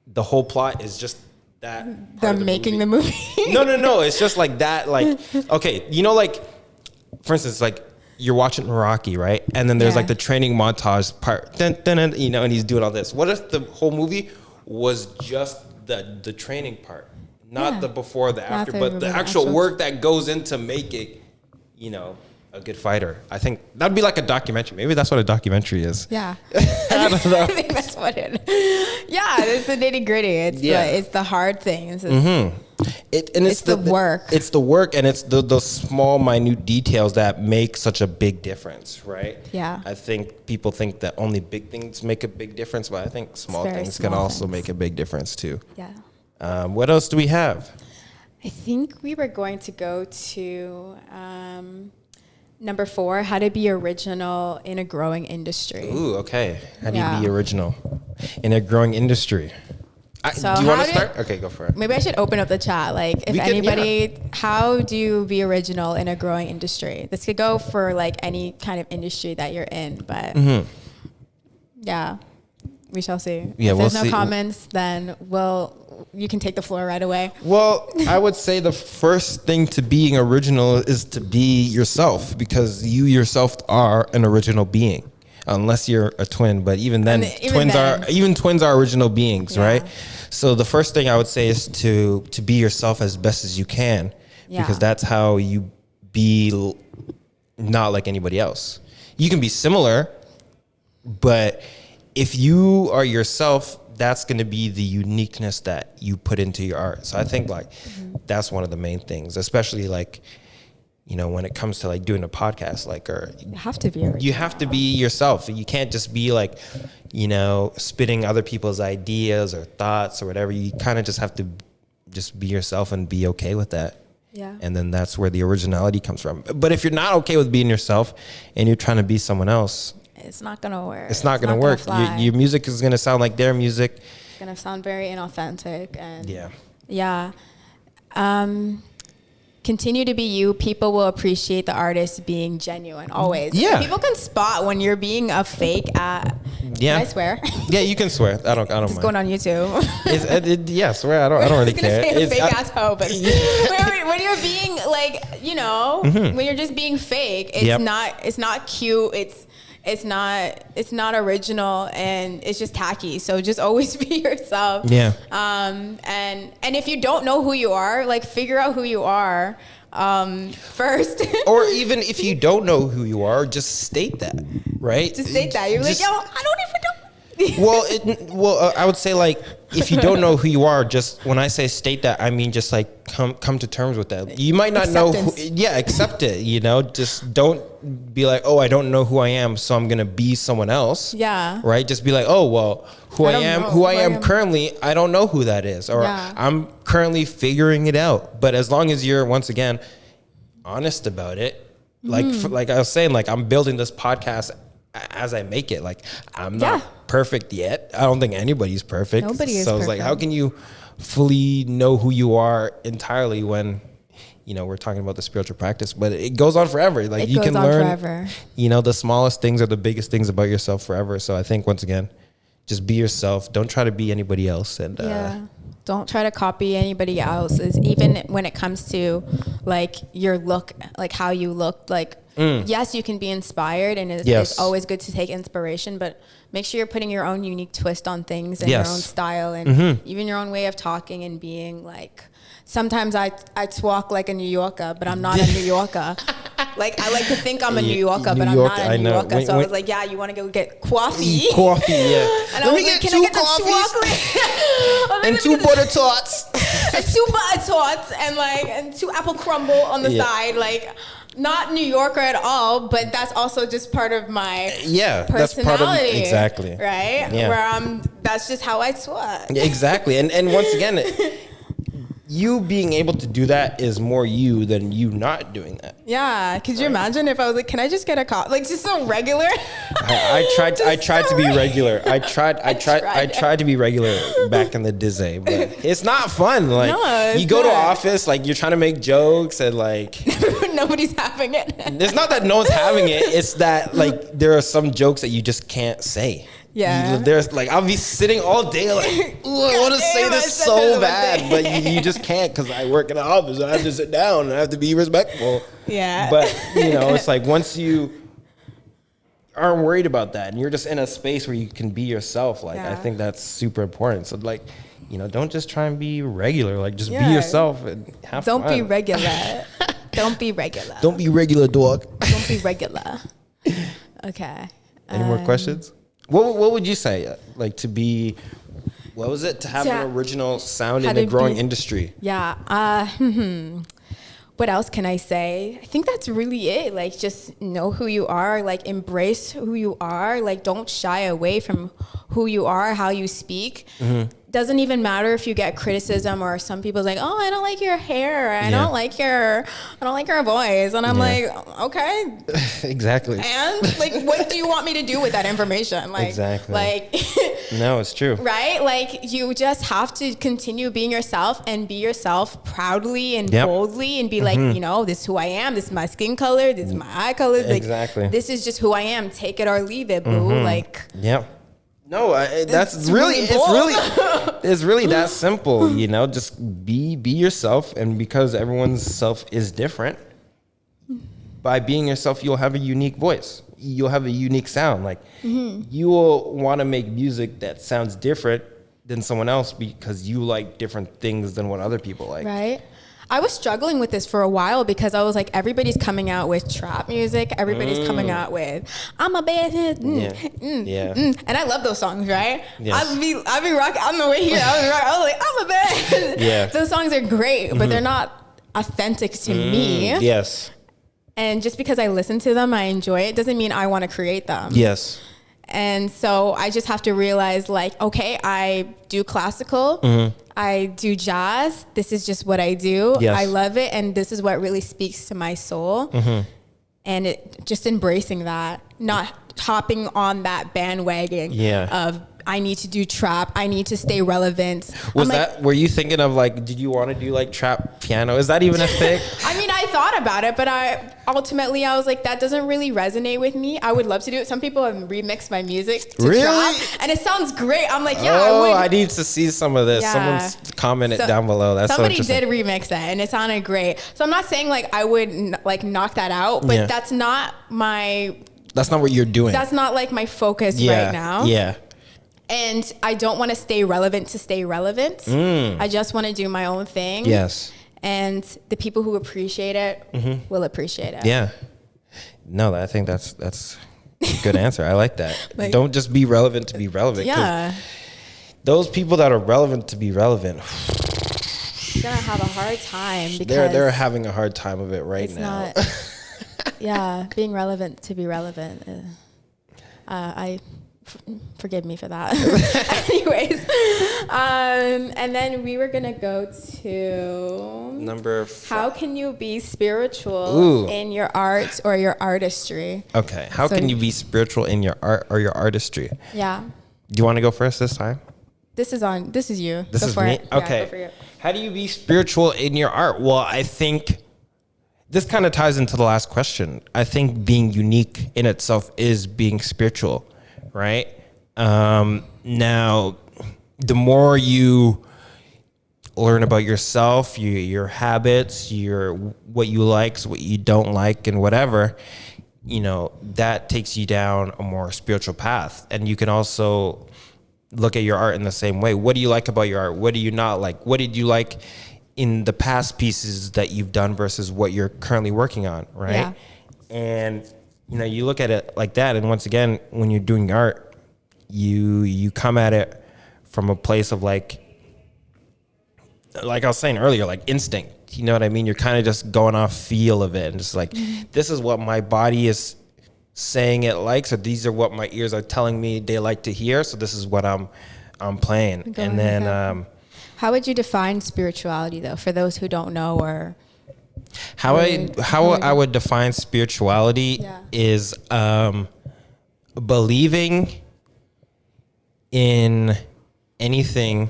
the whole plot is just that. Them making the movie. No. It's just like that. Like, okay, like, for instance, like, you're watching Rocky, right? And then there's like the training montage part, and he's doing all this. What if the whole movie was just the training part, not the before, the after, but the actual work that goes into making, a good fighter? I think that'd be like a documentary. Maybe that's what a documentary is. Yeah. I don't know. I think that's what it is. Yeah, it's the nitty gritty. It's the hard things. It's the work. It's the work, and it's the small, minute details that make such a big difference, right? Yeah. I think people think that only big things make a big difference, but I think small things can also make a big difference too. Yeah. What else do we have? I think we were going to go to number 4, how to be original in a growing industry. Ooh, okay. How do you be original in a growing industry? Do you want to start? Okay, go for it. Maybe I should open up the chat. Like, if anybody, how do you be original in a growing industry? This could go for like any kind of industry that you're in, but yeah, we shall see. Yeah, if there's no comments, then you can take the floor right away. Well, I would say the first thing to being original is to be yourself, because you yourself are an original being. Unless you're a twin, but even then, twins are original beings, right? So the first thing I would say is to be yourself as best as you can, because that's how you be not like anybody else. You can be similar, but if you are yourself, that's going to be the uniqueness that you put into your art. So I think like that's one of the main things, especially like, when it comes to like doing a podcast, like, or you have to be original. You have to be yourself. You can't just be like, spitting other people's ideas or thoughts or whatever. You kind of just have to just be yourself and be okay with that. Yeah. And then that's where the originality comes from. But if you're not okay with being yourself and you're trying to be someone else, it's not going to work. It's not going to work. Your music is going to sound like their music. It's going to sound very inauthentic. And yeah. Continue to be you. People will appreciate the artist being genuine always. Yeah. People can spot when you're being a fake. Can I swear? Yeah, you can swear. I don't mind. It's going on YouTube. Swear. I don't really care. Say a fake ass hoe, but when you're being like, when you're just being fake, it's not cute. It's not original, and it's just tacky. So just always be yourself. Yeah. And if you don't know who you are, like, figure out who you are first. Or even if you don't know who you are, just state that, right? Just state that. You're like, yo, I don't even know. I would say, like, if you don't know who you are, just when I say state that, I mean just like come to terms with that. You might not know accept it, just don't be like, oh, I don't know who I am, so I'm gonna be someone else. Yeah. Right? Just be like, oh, well, who I am currently, I don't know who that is, or I'm currently figuring it out. But as long as you're, once again, honest about it, like I was saying, like, I'm building this podcast as I make it. Like, I'm not perfect yet. I don't think anybody's perfect. Nobody is so perfect. It's like, how can you fully know who you are entirely when, we're talking about the spiritual practice, but it goes on forever. Like, you can learn forever. The smallest things are the biggest things about yourself forever. So I think, once again, just be yourself. Don't try to be anybody else. And don't try to copy anybody else's, even when it comes to like your look, like how you look. Like, Yes, you can be inspired, and it's always good to take inspiration, but make sure you're putting your own unique twist on things and your own style and even your own way of talking and being like, sometimes I talk like a New Yorker, but I'm not a New Yorker. Like, I like to think I'm a New Yorker, but I'm not a New Yorker. So I was like, yeah, you want to go get coffee? Coffee, yeah. And I was like, can I get the chocolate? And 2 butter tarts. And 2 butter tarts and 2 apple crumble on the side. Like, not New Yorker at all, but that's also just part of my personality. That's part of, exactly. Right? Yeah. Where that's just how I talk. Exactly. And once again, you being able to do that is more you than you not doing that. Yeah. Could you imagine if I was like, can I just get a coffee? Like, just so regular. I tried to be regular. I tried to be regular back in the day, but it's not fun. Like, no, you go to office, like, you're trying to make jokes and like nobody's having it. It's not that no one's having it. It's that like there are some jokes that you just can't say. Yeah. There's like, I'll be sitting all day like, ooh, I want to say this so bad, but you just can't because I work in the office and I have to sit down and I have to be respectful. Yeah. But, it's like once you aren't worried about that and you're just in a space where you can be yourself, like, I think that's super important. So like, don't just try and be regular. Like, just be yourself and have fun. Don't be regular. Don't be regular. Don't be regular, dog. Don't be regular. Okay. Any more questions? What would you say, like, to be, what was it, to have an original sound in a growing industry? Yeah. What else can I say? I think that's really it. Like, just know who you are. Like, embrace who you are. Like, don't shy away from who you are, how you speak. Doesn't even matter if you get criticism or some people's like, oh, I don't like your hair. I don't like your voice. And I'm like, okay. Exactly. And like, what do you want me to do with that information? Like, exactly. Like, no, it's true. Right? Like, you just have to continue being yourself and be yourself proudly and boldly and be like, this is who I am. This is my skin color. This is my eye color. Like, exactly. This is just who I am. Take it or leave it, boo. Like, no, that's really, it's really that simple, just be yourself. And because everyone's self is different, by being yourself, you'll have a unique voice. You'll have a unique sound. Like, you will want to make music that sounds different than someone else because you like different things than what other people like. Right. I was struggling with this for a while because I was like, everybody's coming out with trap music. Everybody's coming out with, I'm a bad and I love those songs, right? Yes. I'll be rocking on the way here. I was like, I'm a bad. Yeah. Those songs are great, but they're not authentic to me. Yes. And just because I listen to them, I enjoy it, doesn't mean I want to create them. Yes. And so I just have to realize, like, okay, I do classical, I do jazz. This is just what I do. Yes. I love it, and this is what really speaks to my soul. And it just embracing that, not hopping on that bandwagon of I need to do trap. I need to stay relevant. Were you thinking of like, did you want to do like trap piano? Is that even a thing? I mean, I thought about it, but I was like, that doesn't really resonate with me. I would love to do it. Some people have remixed my music to trap, and it sounds great. I'm like, I need to see some of this. Yeah. Someone's commented down below. That's somebody did remix it, and it sounded great. So I'm not saying like I would like knock that out, but that's not what you're doing. That's not like my focus right now. Yeah. And I don't want to stay relevant to stay relevant. I just want to do my own thing. Yes. And the people who appreciate it will appreciate it. Yeah. No, I think that's a good answer. I like that. Like, don't just be relevant to be relevant. Yeah. Those people that are relevant to be relevant, you're gonna have a hard time because they're having a hard time of it right now. Being relevant to be relevant. Forgive me for that. Anyways, and then we were gonna go to number 5. How can you be spiritual in your art or your artistry? Okay, how can you be spiritual in your art or your artistry? Yeah. Do you want to go first this time? This is you. This is me. Okay. Go for it. How do you be spiritual in your art? Well, I think this kind of ties into the last question. I think being unique in itself is being spiritual. Right. Now, the more you learn about yourself, your habits, what you like, what you don't like, and whatever, that takes you down a more spiritual path. And you can also look at your art in the same way. What do you like about your art? What do you not like? What did you like in the past pieces that you've done versus what you're currently working on, right? Yeah. And you look at it like that. And once again, when you're doing art, you come at it from a place of like I was saying earlier, like instinct. You know what I mean? You're kind of just going off feel of it and just like, this is what my body is saying it likes, or these are what my ears are telling me they like to hear. So this is what I'm playing. And then, how would you define spirituality though, for those who don't know, or how I would define spirituality is believing in anything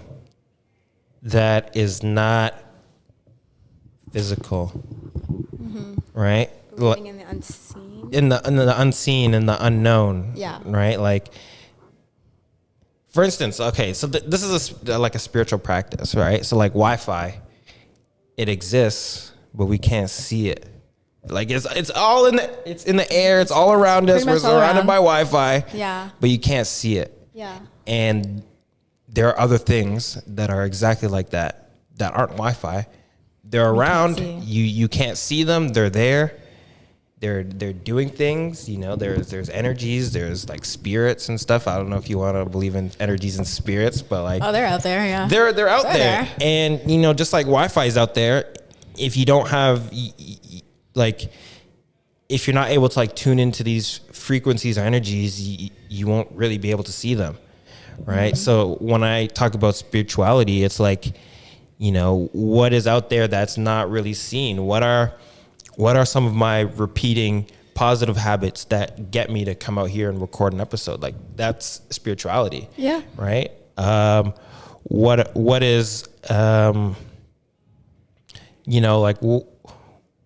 that is not physical, right? believing in the unseen? In the unseen and the unknown, right? Like, for instance, okay, so this is like a spiritual practice, right? So like Wi-Fi, it exists, but we can't see it. Like it's all in the air, it's all around us. We're surrounded by Wi-Fi, but you can't see it. Yeah. And there are other things that are exactly like that aren't Wi-Fi. They're around. You can't see them. They're there. They're doing things. There's energies. There's like spirits and stuff. I don't know if you want to believe in energies and spirits, but like they're out there. Yeah, they're out there. And just like Wi-Fi is out there, if you don't have like, if you're not able to like tune into these frequencies or energies, you won't really be able to see them, right? Mm-hmm. So when I talk about spirituality, it's like, what is out there that's not really seen? What are some of my repeating positive habits that get me to come out here and record an episode? Like, that's spirituality. Yeah. Right. What is like,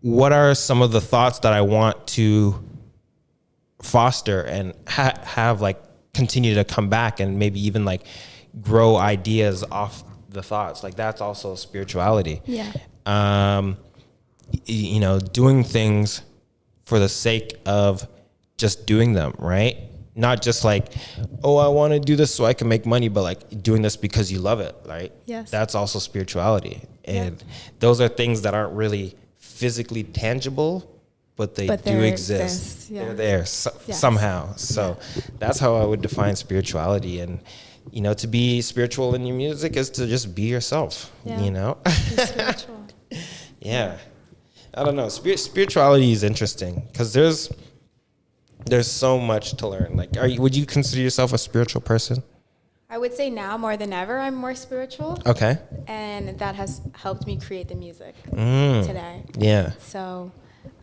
what are some of the thoughts that I want to foster and have like continue to come back and maybe even like grow ideas off the thoughts? Like, that's also spirituality. Yeah. Doing things for the sake of just doing them, right? Not just like, I want to do this so I can make money, but like doing this because you love it, right? Yes. That's also spirituality. And those are things that aren't really physically tangible, but they do exist. Yeah. They're there somehow. So that's how I would define spirituality. And, to be spiritual in your music is to just be yourself, Be spiritual. Yeah. I don't know. Spirituality is interesting because there's so much to learn. Like, would you consider yourself a spiritual person? I would say now more than ever, I'm more spiritual. Okay. And that has helped me create the music today. Yeah. So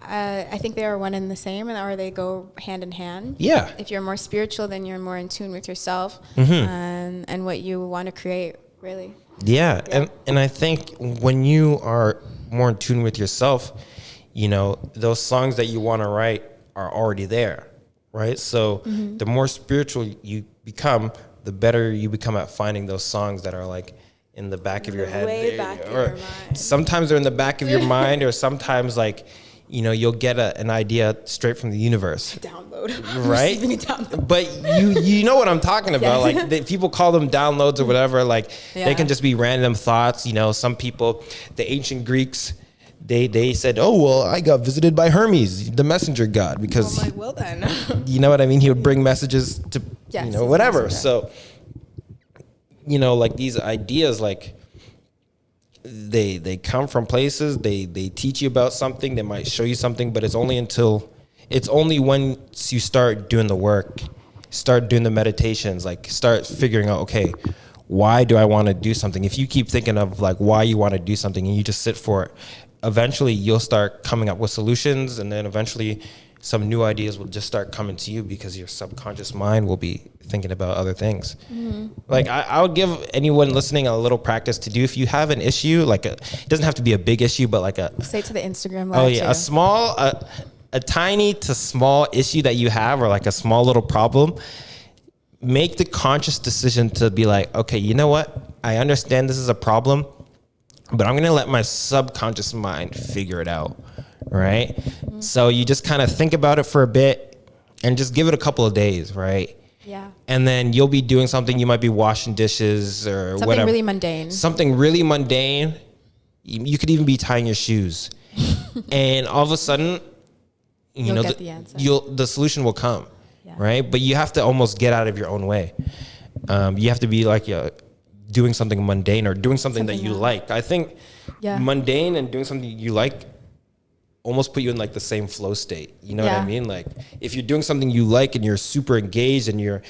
I think they are one and the same, or they go hand in hand. Yeah. If you're more spiritual, then you're more in tune with yourself and what you want to create, really. Yeah. And I think when you are more in tune with yourself, those songs that you want to write are already there, right? So the more spiritual you become, the better you become at finding those songs that are like in the back of your head. Way back in your mind. Sometimes they're in the back of your mind, or sometimes like, you'll get an idea straight from the universe. Download. Right? Download. But you know what I'm talking about. Like, people call them downloads or whatever. Like, they can just be random thoughts. Some people, the ancient Greeks, they said, I got visited by Hermes, the messenger god, because I'm like, well then. You know what I mean? He would bring messages to, whatever. So, like these ideas, like they come from places, they teach you about something, they might show you something, but it's only once you start doing the work, start doing the meditations, like start figuring out, okay, why do I want to do something? If you keep thinking of like why you want to do something and you just sit for it, eventually you'll start coming up with solutions, and then eventually some new ideas will just start coming to you because your subconscious mind will be thinking about other things. Like I would give anyone listening a little practice to do. If you have an issue, like it doesn't have to be a big issue, but like say to the Instagram live too. A small, a tiny to small issue that you have, or like a small little problem, make the conscious decision to be like, okay, you know what? I understand this is a problem. but I'm going to let my subconscious mind figure it out, right? So you just kind of think about it for a bit and just give it a couple of days, right? Yeah. And then you'll be doing something. You might be washing dishes or Something whatever. really mundane. Something really mundane. You could even be tying your shoes. And all of a sudden, You'll get the answer. The solution will come, Yeah. right? But you have to almost get out of your own way. You have to be like doing something mundane or doing something that you like. I think mundane and doing something you like almost put you in like the same flow state. You know what I mean? Like if you're doing something you like and you're super engaged and you're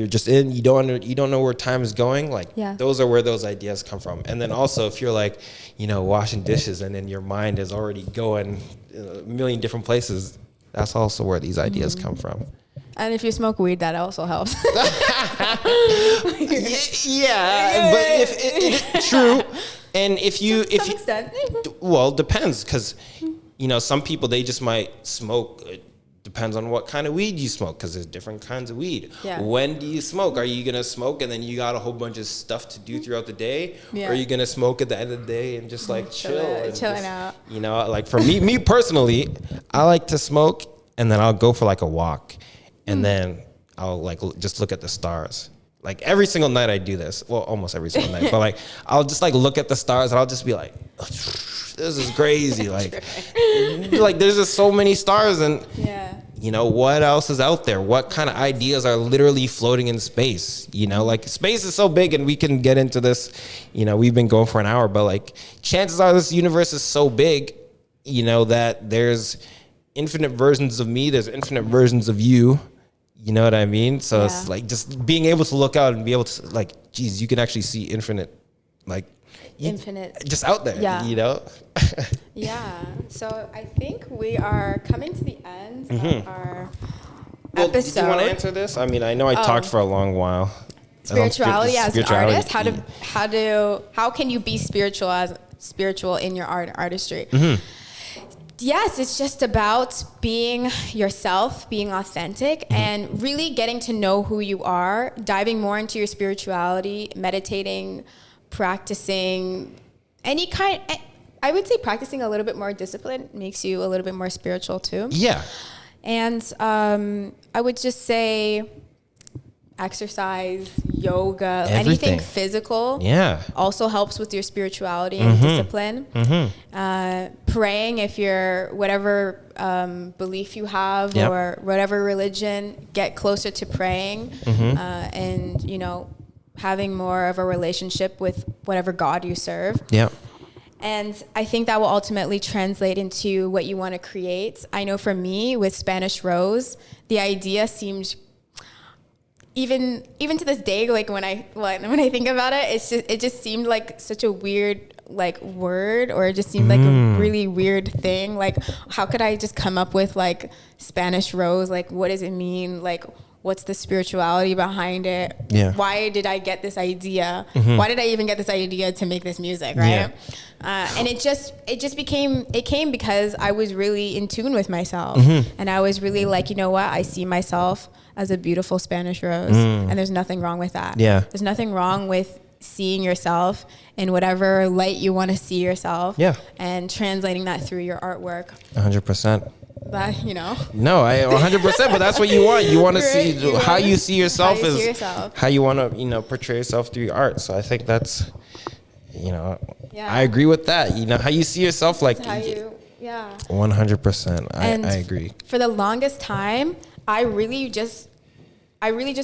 just in, you don't know where time is going. Like those are where those ideas come from. And then also if you're like, washing dishes and then your mind is already going a million different places, that's also where these ideas come from. And if you smoke weed, that also helps. Yeah, but if true. And if you, to some extent. Well, it depends because, some people, they just might smoke. It depends on what kind of weed you smoke because there's different kinds of weed. Yeah. When do you smoke? Are you going to smoke and then you got a whole bunch of stuff to do throughout the day? Yeah. Or are you going to smoke at the end of the day and just like chilling out? Like for me personally, I like to smoke and then I'll go for like a walk and then I'll like just look at the stars. Like every single night I do this. Well, almost every single night. But like I'll just like look at the stars and I'll just be like, this is crazy. Like there's just so many stars and what else is out there? What kind of ideas are literally floating in space? Like space is so big and we can get into this, we've been going for an hour, but like chances are this universe is so big, that there's infinite versions of me, there's infinite versions of you. You know what I mean? So it's like just being able to look out and be able to like, geez, you can actually see infinite, just out there, Yeah. So I think we are coming to the end of our episode. Do you want to answer this? I mean, I know I talked for a long while. Spirituality as an artist. How can you be spiritual in your artistry? Yes, it's just about being yourself, being authentic, and really getting to know who you are, diving more into your spirituality, meditating, practicing I would say practicing a little bit more discipline makes you a little bit more spiritual too. Yeah. And I would just say exercise, yoga, anything physical also helps with your spirituality and discipline. Praying, if you're whatever belief you have or whatever religion, get closer to praying and having more of a relationship with whatever God you serve. And I think that will ultimately translate into what you want to create. I know for me with Spanish Rose, the idea seemed even to this day, like when I think about it, it just seemed like such a weird like word, or it just seemed like a really weird thing. Like, how could I just come up with like Spanish Rose? Like, what does it mean? Like, what's the spirituality behind it? Yeah. Why did I get this idea? Why did I even get this idea to make this music? Right. And it came because I was really in tune with myself, and I was really like, I see myself as a beautiful Spanish rose, and there's nothing wrong with that. Yeah. There's nothing wrong with seeing yourself in whatever light you want to see yourself. Yeah. And translating that through your artwork. 100%. That, No, I 100%, but that's what you want. You want to see how you see yourself how you want to, portray yourself through your art. So I think that's, I agree with that. How you see yourself, like, 100%. I agree. For the longest time, I really just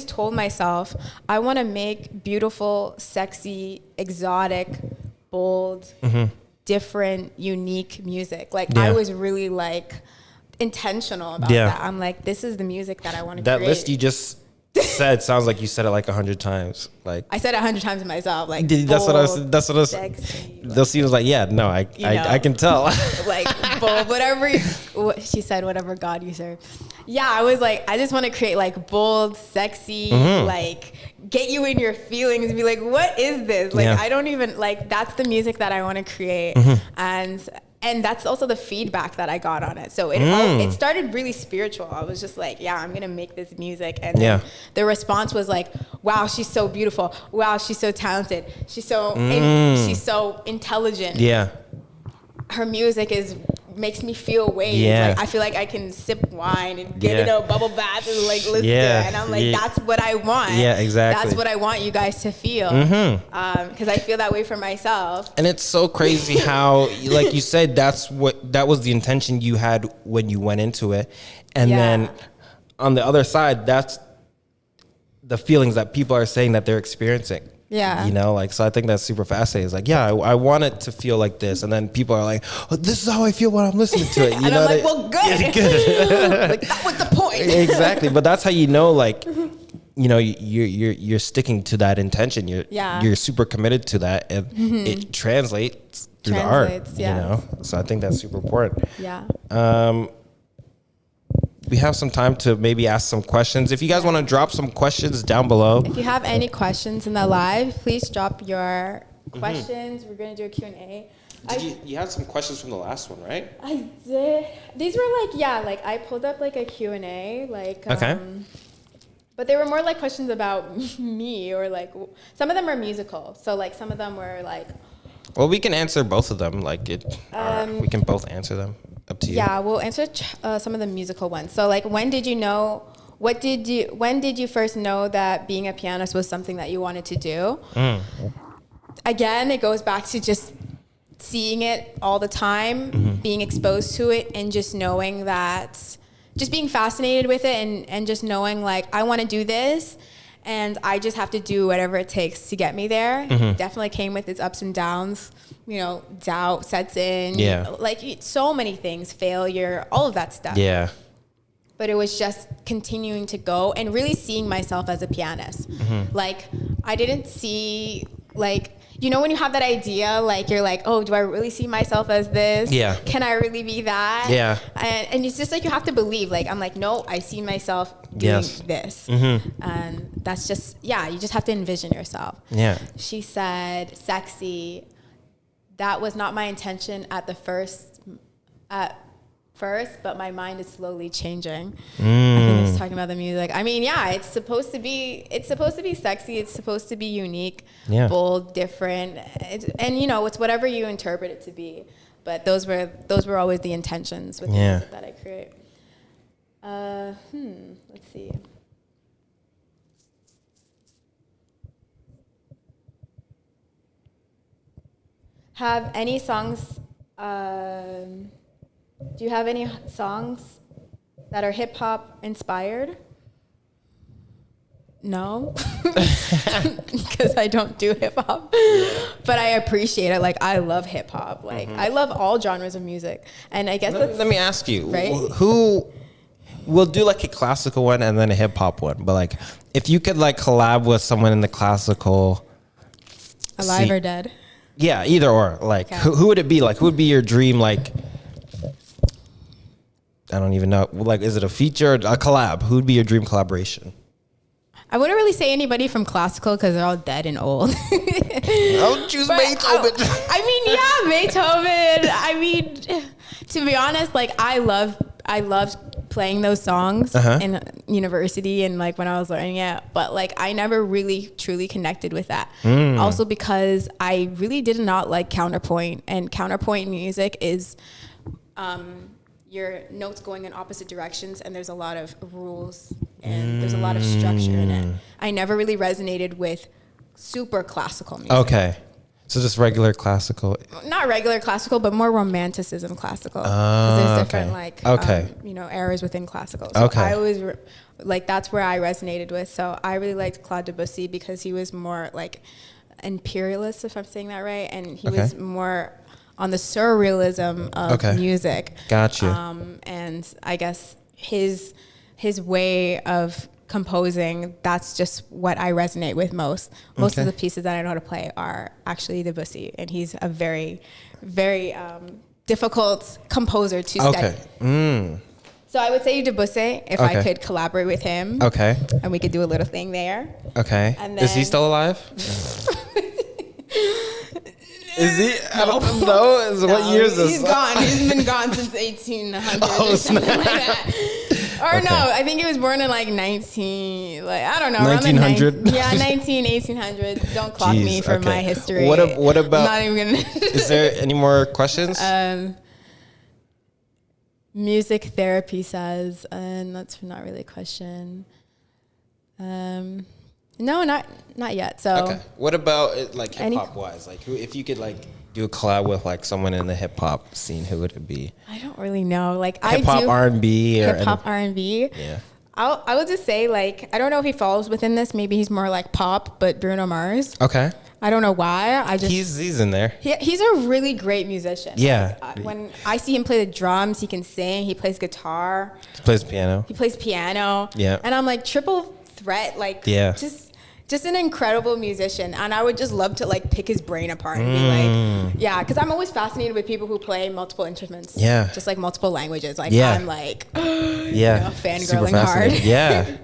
told myself, I want to make beautiful, sexy, exotic, bold, different, unique music. Like, I was really like intentional about that. I'm like, this is the music that I want to create. That list you just said sounds like you said it like 100 times. Like, I said it 100 times to myself. Like, that's what I was. Sexy. They'll was like, yeah, no, I can tell. Like, bold, she said, whatever God you serve. Yeah, I was like, I just want to create like bold, sexy, like get you in your feelings and be like, what is this? Like, I don't even like, that's the music that I want to create. And that's also the feedback that I got on it. So it started really spiritual. I was just like, yeah, I'm going to make this music. And then the response was like, wow, she's so beautiful. Wow, she's so talented. She's so intelligent. Yeah. Her music makes me feel waves. Yeah. Like, I feel like I can sip wine and get in a bubble bath and like listen to it. And I'm like, that's what I want. Yeah, exactly. That's what I want you guys to feel. Because I feel that way for myself. And it's so crazy how, like you said, that was the intention you had when you went into it. And then on the other side, that's the feelings that people are saying that they're experiencing. Yeah. You know, like, so I think that's super fascinating. It's like, yeah, I want it to feel like this. And then people are like, oh, this is how I feel when I'm listening to it. You and know, I'm like, well, good. Like, that was the point. Exactly. But that's how you know, like, you know, you're sticking to that intention. You're super committed to that. And it translates through the art, you know? So I think that's super important. Yeah. We have some time to maybe ask some questions. If you guys want to drop some questions down below. If you have any questions in the live, please drop your questions. We're going to do a Q&A. You had some questions from the last one, right? I did. These were like, I pulled up like a Q&A, okay. But they were more like questions about me, or like, some of them are musical. So like some of them were like. Well, we can answer both of them. Like we can both answer them. Up to you. Yeah, we'll answer some of the musical ones. So like, when did you first know that being a pianist was something that you wanted to do? Again, it goes back to just seeing it all the time, being exposed to it, and just knowing that, just being fascinated with it, and just knowing like, I want to do this, and I just have to do whatever it takes to get me there. Definitely came with its ups and downs. You know, doubt sets in. Yeah. Like so many things, failure, all of that stuff. Yeah. But it was just continuing to go and really seeing myself as a pianist. Like, I didn't see, like, you know, when you have that idea, like, you're like, oh, do I really see myself as this? Yeah. Can I really be that? Yeah. And it's just like, you have to believe. Like, I'm like, no, I see myself doing this. And that's just, you just have to envision yourself. Yeah. She said, sexy. That was not my intention at first, but my mind is slowly changing. I think it's talking about the music. I mean, it's supposed to be sexy. It's supposed to be unique, bold, different. And you know, it's whatever you interpret it to be. But those were always the intentions with the music that I create. Let's see. Have any songs, do you have any songs that are hip hop inspired? No, because I don't do hip hop, but I appreciate it. Like, I love hip hop. Like, I love all genres of music. And I guess let me ask you, right? Who will do like a classical one and then a hip hop one? But like, if you could like collab with someone in the classical, alive or dead? Yeah, either or. Like, okay. who would it be? Like, who would be your dream? Like, I don't even know. Like, is it a feature or a collab? Who would be your dream collaboration? I wouldn't really say anybody from classical because they're all dead and old. I'll choose Beethoven. Beethoven. I mean, to be honest, like, I loved playing those songs in university and like when I was learning it, but like I never really truly connected with that. Also because I really did not like counterpoint, and counterpoint music is your notes going in opposite directions, and there's a lot of rules and there's a lot of structure in it. I never really resonated with super classical music. Okay. So just regular classical. Not regular classical, but more romanticism classical. There's different eras within classical. So I always that's where I resonated with. So I really liked Claude Debussy because he was more like imperialist, if I'm saying that right, and he was more on the surrealism of music. Gotcha. And I guess his way of composing, that's just what I resonate with most. Most of the pieces that I know how to play are actually Debussy, and he's a very, very difficult composer to study. So I would say Debussy if I could collaborate with him. Okay. And we could do a little thing there. Okay. And then, is he still alive? Is he? I don't know. What year is this? He's gone. He's been gone since 1800 Oh, or something snap. like that. Or Okay. no, I think he was born in like 19, like I don't know, 1900? Yeah, 1800. Don't clock me Jeez, for okay. my history. What about? I'm not even gonna. Is there any more questions? Music therapy says, and that's not really a question. No, not yet. So Okay. What about like hip hop wise? Like, who, if you could like do a collab with like someone in the hip hop scene, who would it be? I don't really know. Like Hip hop, R&B, or hip hop R&B. Yeah. I will just say, like, I don't know if he falls within this. Maybe he's more like pop, but Bruno Mars. Okay. I don't know why. He's in there. He's a really great musician. Yeah. Like, when I see him play the drums, he can sing. He plays guitar. He plays piano. He plays piano. Yeah. And I'm like triple threat. Like, Yeah. just an incredible musician. And I would just love to like pick his brain apart and be like, yeah, because I'm always fascinated with people who play multiple instruments. Yeah. Just like multiple languages. Like Yeah. I'm like, Yeah. Super fangirling hard. fascinating. Yeah.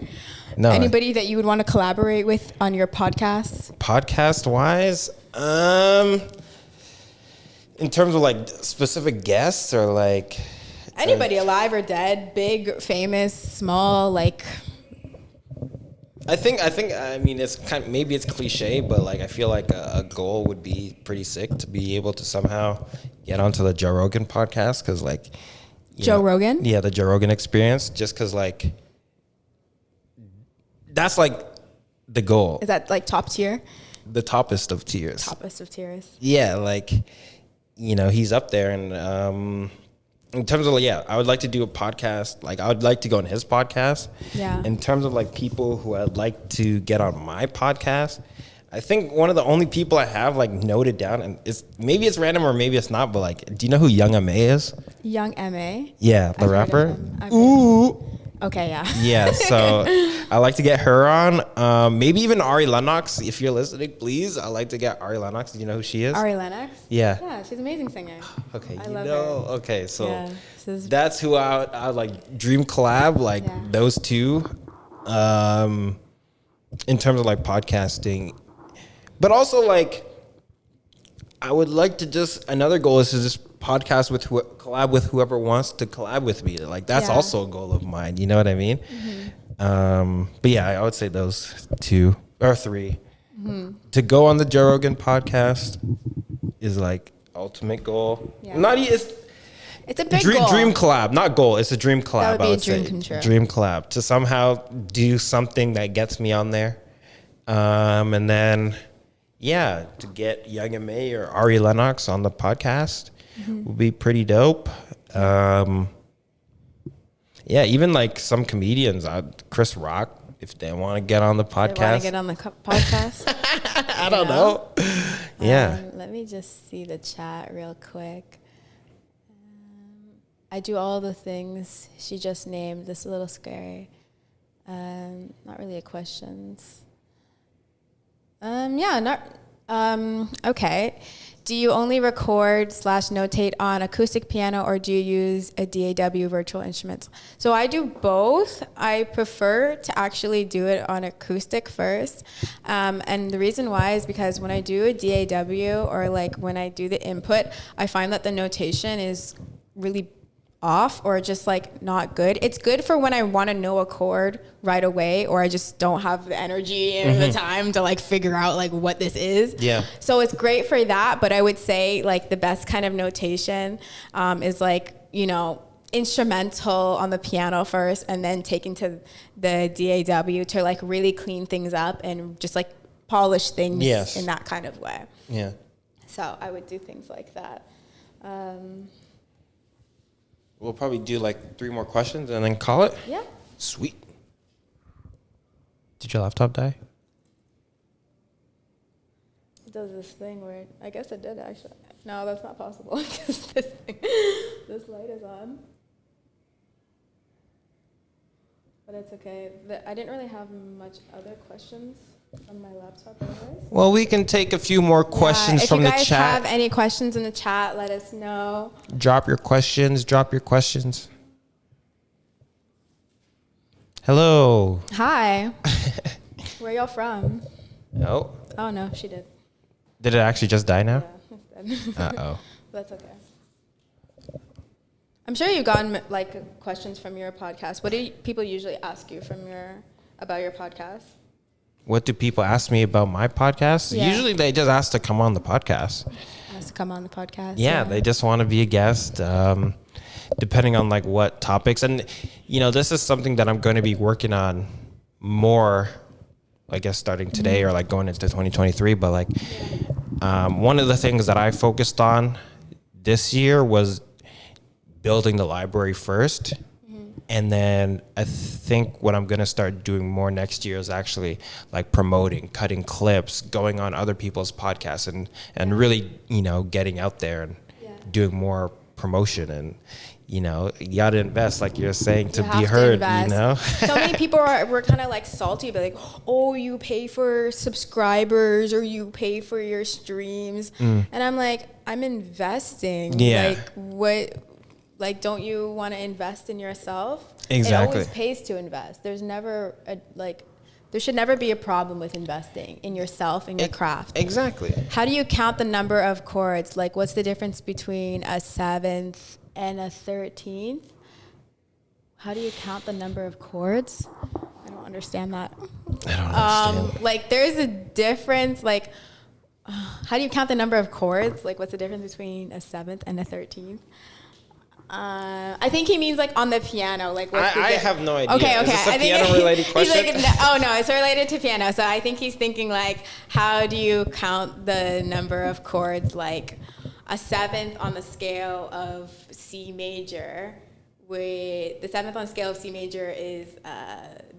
No. Anybody that you would want to collaborate with on your podcast? Podcast wise, in terms of like specific guests or like Anybody alive or dead, big, famous, small, like. I mean, it's kind of, maybe it's cliche, but like I feel like a goal would be pretty sick to be able to somehow get onto the Joe Rogan podcast, because like Joe Rogan? Yeah, the Joe Rogan experience, just because like that's like the goal, Is that like top tier? the toppest of tiers. Toppest of tiers. Yeah, like, you know, he's up there. And in terms of, yeah, I would like to do a podcast. Like, I would like to go on his podcast. Yeah. In terms of, like, people who I'd like to get on my podcast, I think one of the only people I have, like, noted down, and maybe it's random or maybe it's not, but, like, do you know who 𝜟There is? 𝜟There? Yeah, the I've heard of rapper. him. I've heard of Ooh. Okay, yeah. Yeah, so I like to get her on. Maybe even Ari Lennox, if you're listening, please. I like to get Ari Lennox. Do you know who she is? Ari Lennox? Yeah. Yeah, she's an amazing singer. Okay, I you love know. her. Okay, so Yeah, that's who I would like dream collab, like Yeah. those two. In terms of like podcasting, but also like I would like to another goal is to just podcast with collab with whoever wants to collab with me. Like that's Yeah. also a goal of mine. You know what I mean? But yeah, I would say those 2 or 3. To go on the Joe Rogan podcast is like ultimate goal. Yeah. It's a big goal. Dream collab, not goal. It's a dream collab. That would be I a would dream say. come true. Dream collab to somehow do something that gets me on there, and then to get 𝜟There or Ari Lennox on the podcast would be pretty dope. Even like some comedians, Chris Rock, if they want to get on the They want podcast. to get on the podcast? I don't know. Yeah. Let me just see the chat real quick. I do all the things she just named. This is a little scary. Not really a questions. Okay. Do you only record / notate on acoustic piano, or do you use a DAW virtual instruments? So I do both. I prefer to actually do it on acoustic first. And the reason why is because when I do a DAW, or like when I do the input, I find that the notation is really off or just like not good. It's good for when I want to know a chord right away, or I just don't have the energy and the time to like figure out like what this is. Yeah. So it's great for that, but I would say like the best kind of notation is like, you know, instrumental on the piano first, and then taking to the DAW to like really clean things up and just like polish things in that kind of way. Yeah. So I would do things like that. We'll probably do like 3 more questions and then call it. Yeah. Sweet. Did your laptop die? It does this thing where I guess it did actually. No, that's not possible because this light is on. But it's okay. I didn't really have much other questions on my laptop otherwise. Well, we can take a few more questions from the chat. If you guys have any questions in the chat, let us know. Drop your questions. Hello. Hi. Where y'all from? Oh. Oh no, she did. Did it actually just die now? Yeah, it's bad. That's okay. I'm sure you've gotten like questions from your podcast. What do people usually ask you about your podcast? What do people ask me about my podcast? Yeah. Usually they just ask to come on the podcast. Yeah, They just want to be a guest, depending on like what topics. And, this is something that I'm going to be working on more, I guess, starting today or like going into 2023. But like, one of the things that I focused on this year was building the library first. And then I think what I'm going to start doing more next year is actually like promoting, cutting clips, going on other people's podcasts and really, getting out there and doing more promotion. And, you got to invest, like you're saying, to be heard, So many people were kind of like salty, but like, oh, you pay for subscribers or you pay for your streams. And I'm like, I'm investing. Yeah. Like, what? Like, don't you want to invest in yourself? Exactly. It always pays to invest. There's never there should never be a problem with investing in yourself and your craft. Exactly. How do you count the number of chords? Like, what's the difference between a 7th and a 13th? How do you count the number of chords? I don't understand that. I don't understand. Like, there's a difference. Like, how do you count the number of chords? Like, what's the difference between a 7th and a 13th? I think he means like on the piano. Like, I have no idea. Okay. Is this a piano-related question? He's like, no, it's related to piano. So I think he's thinking like, how do you count the number of chords? Like, a 7th on the scale of C major. With the 7th on the scale of C major is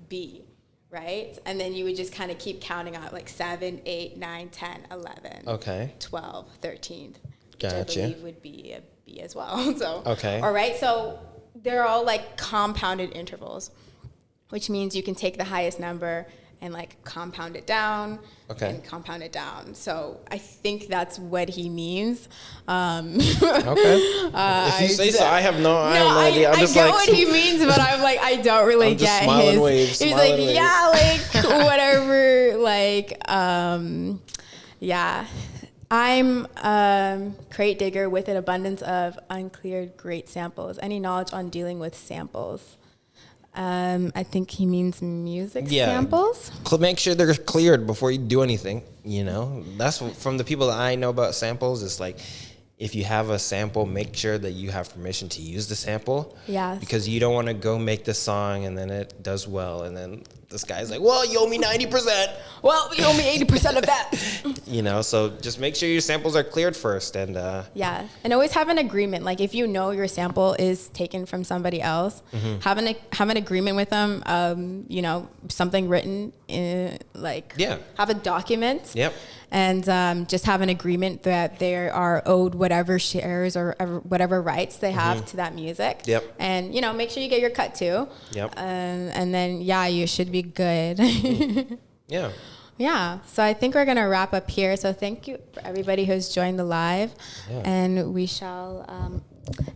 B, right? And then you would just kind of keep counting out like 7, 8, 9, 10, 11, Okay. 12, 13. Gotcha. Which I believe would be a B as well. So okay. All right. So they're all like compounded intervals, which means you can take the highest number and like compound it down. Okay. And compound it down. So I think that's what he means. Okay. If you say so, I have no idea. I get what he means, but I'm like, I don't really get his. He's like, yeah, like whatever, like, yeah. I'm a crate digger with an abundance of uncleared great samples. Any knowledge on dealing with samples? I think he means music samples. Make sure they're cleared before you do anything. That's from the people that I know about samples. It's like, if you have a sample, make sure that you have permission to use the sample. Yes. Because you don't want to go make the song and then it does well, and then this guy's like, well, you owe me 90%. Well, you owe me 80% of that. So just make sure your samples are cleared first. And yeah, and always have an agreement. Like, if you know your sample is taken from somebody else, have an agreement with them. Something written in, like, have a document. Yep. And just have an agreement that they are owed whatever shares or whatever rights they have to that music. Yep. And, make sure you get your cut too. Yep. And then, you should be good. Yeah. Yeah. So I think we're going to wrap up here. So thank you for everybody who's joined the live. Yeah. And we shall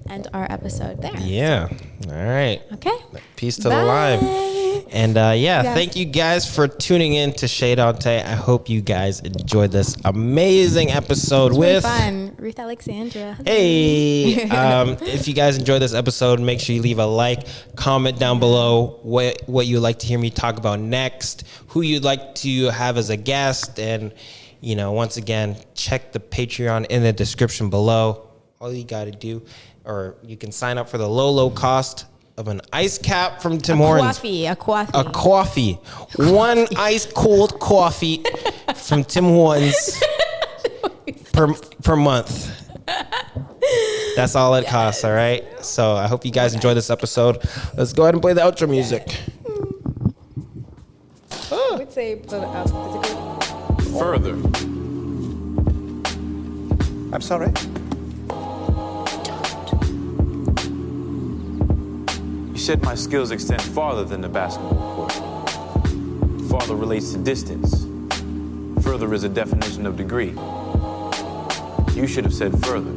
end our episode there. Yeah. All right. Okay. Peace to the live. And thank you guys for tuning in to 𝓟There Dante. I hope you guys enjoyed this amazing episode really fun. Ruth Alexsandra. Hey, if you guys enjoyed this episode, make sure you leave a like, comment down below what you'd like to hear me talk about next, who you'd like to have as a guest, and once again, check the Patreon in the description below. All you got to do, or you can sign up for the low cost of an ice cap from Tim Hortons. A coffee. One ice cold coffee from Tim Hortons per month. That's all it costs, all right? So I hope you guys enjoy this episode. Let's go ahead and play the outro music. I would say play the outro. Further. I'm sorry? You said my skills extend farther than the basketball court. Farther relates to distance. Further is a definition of degree. You should have said further.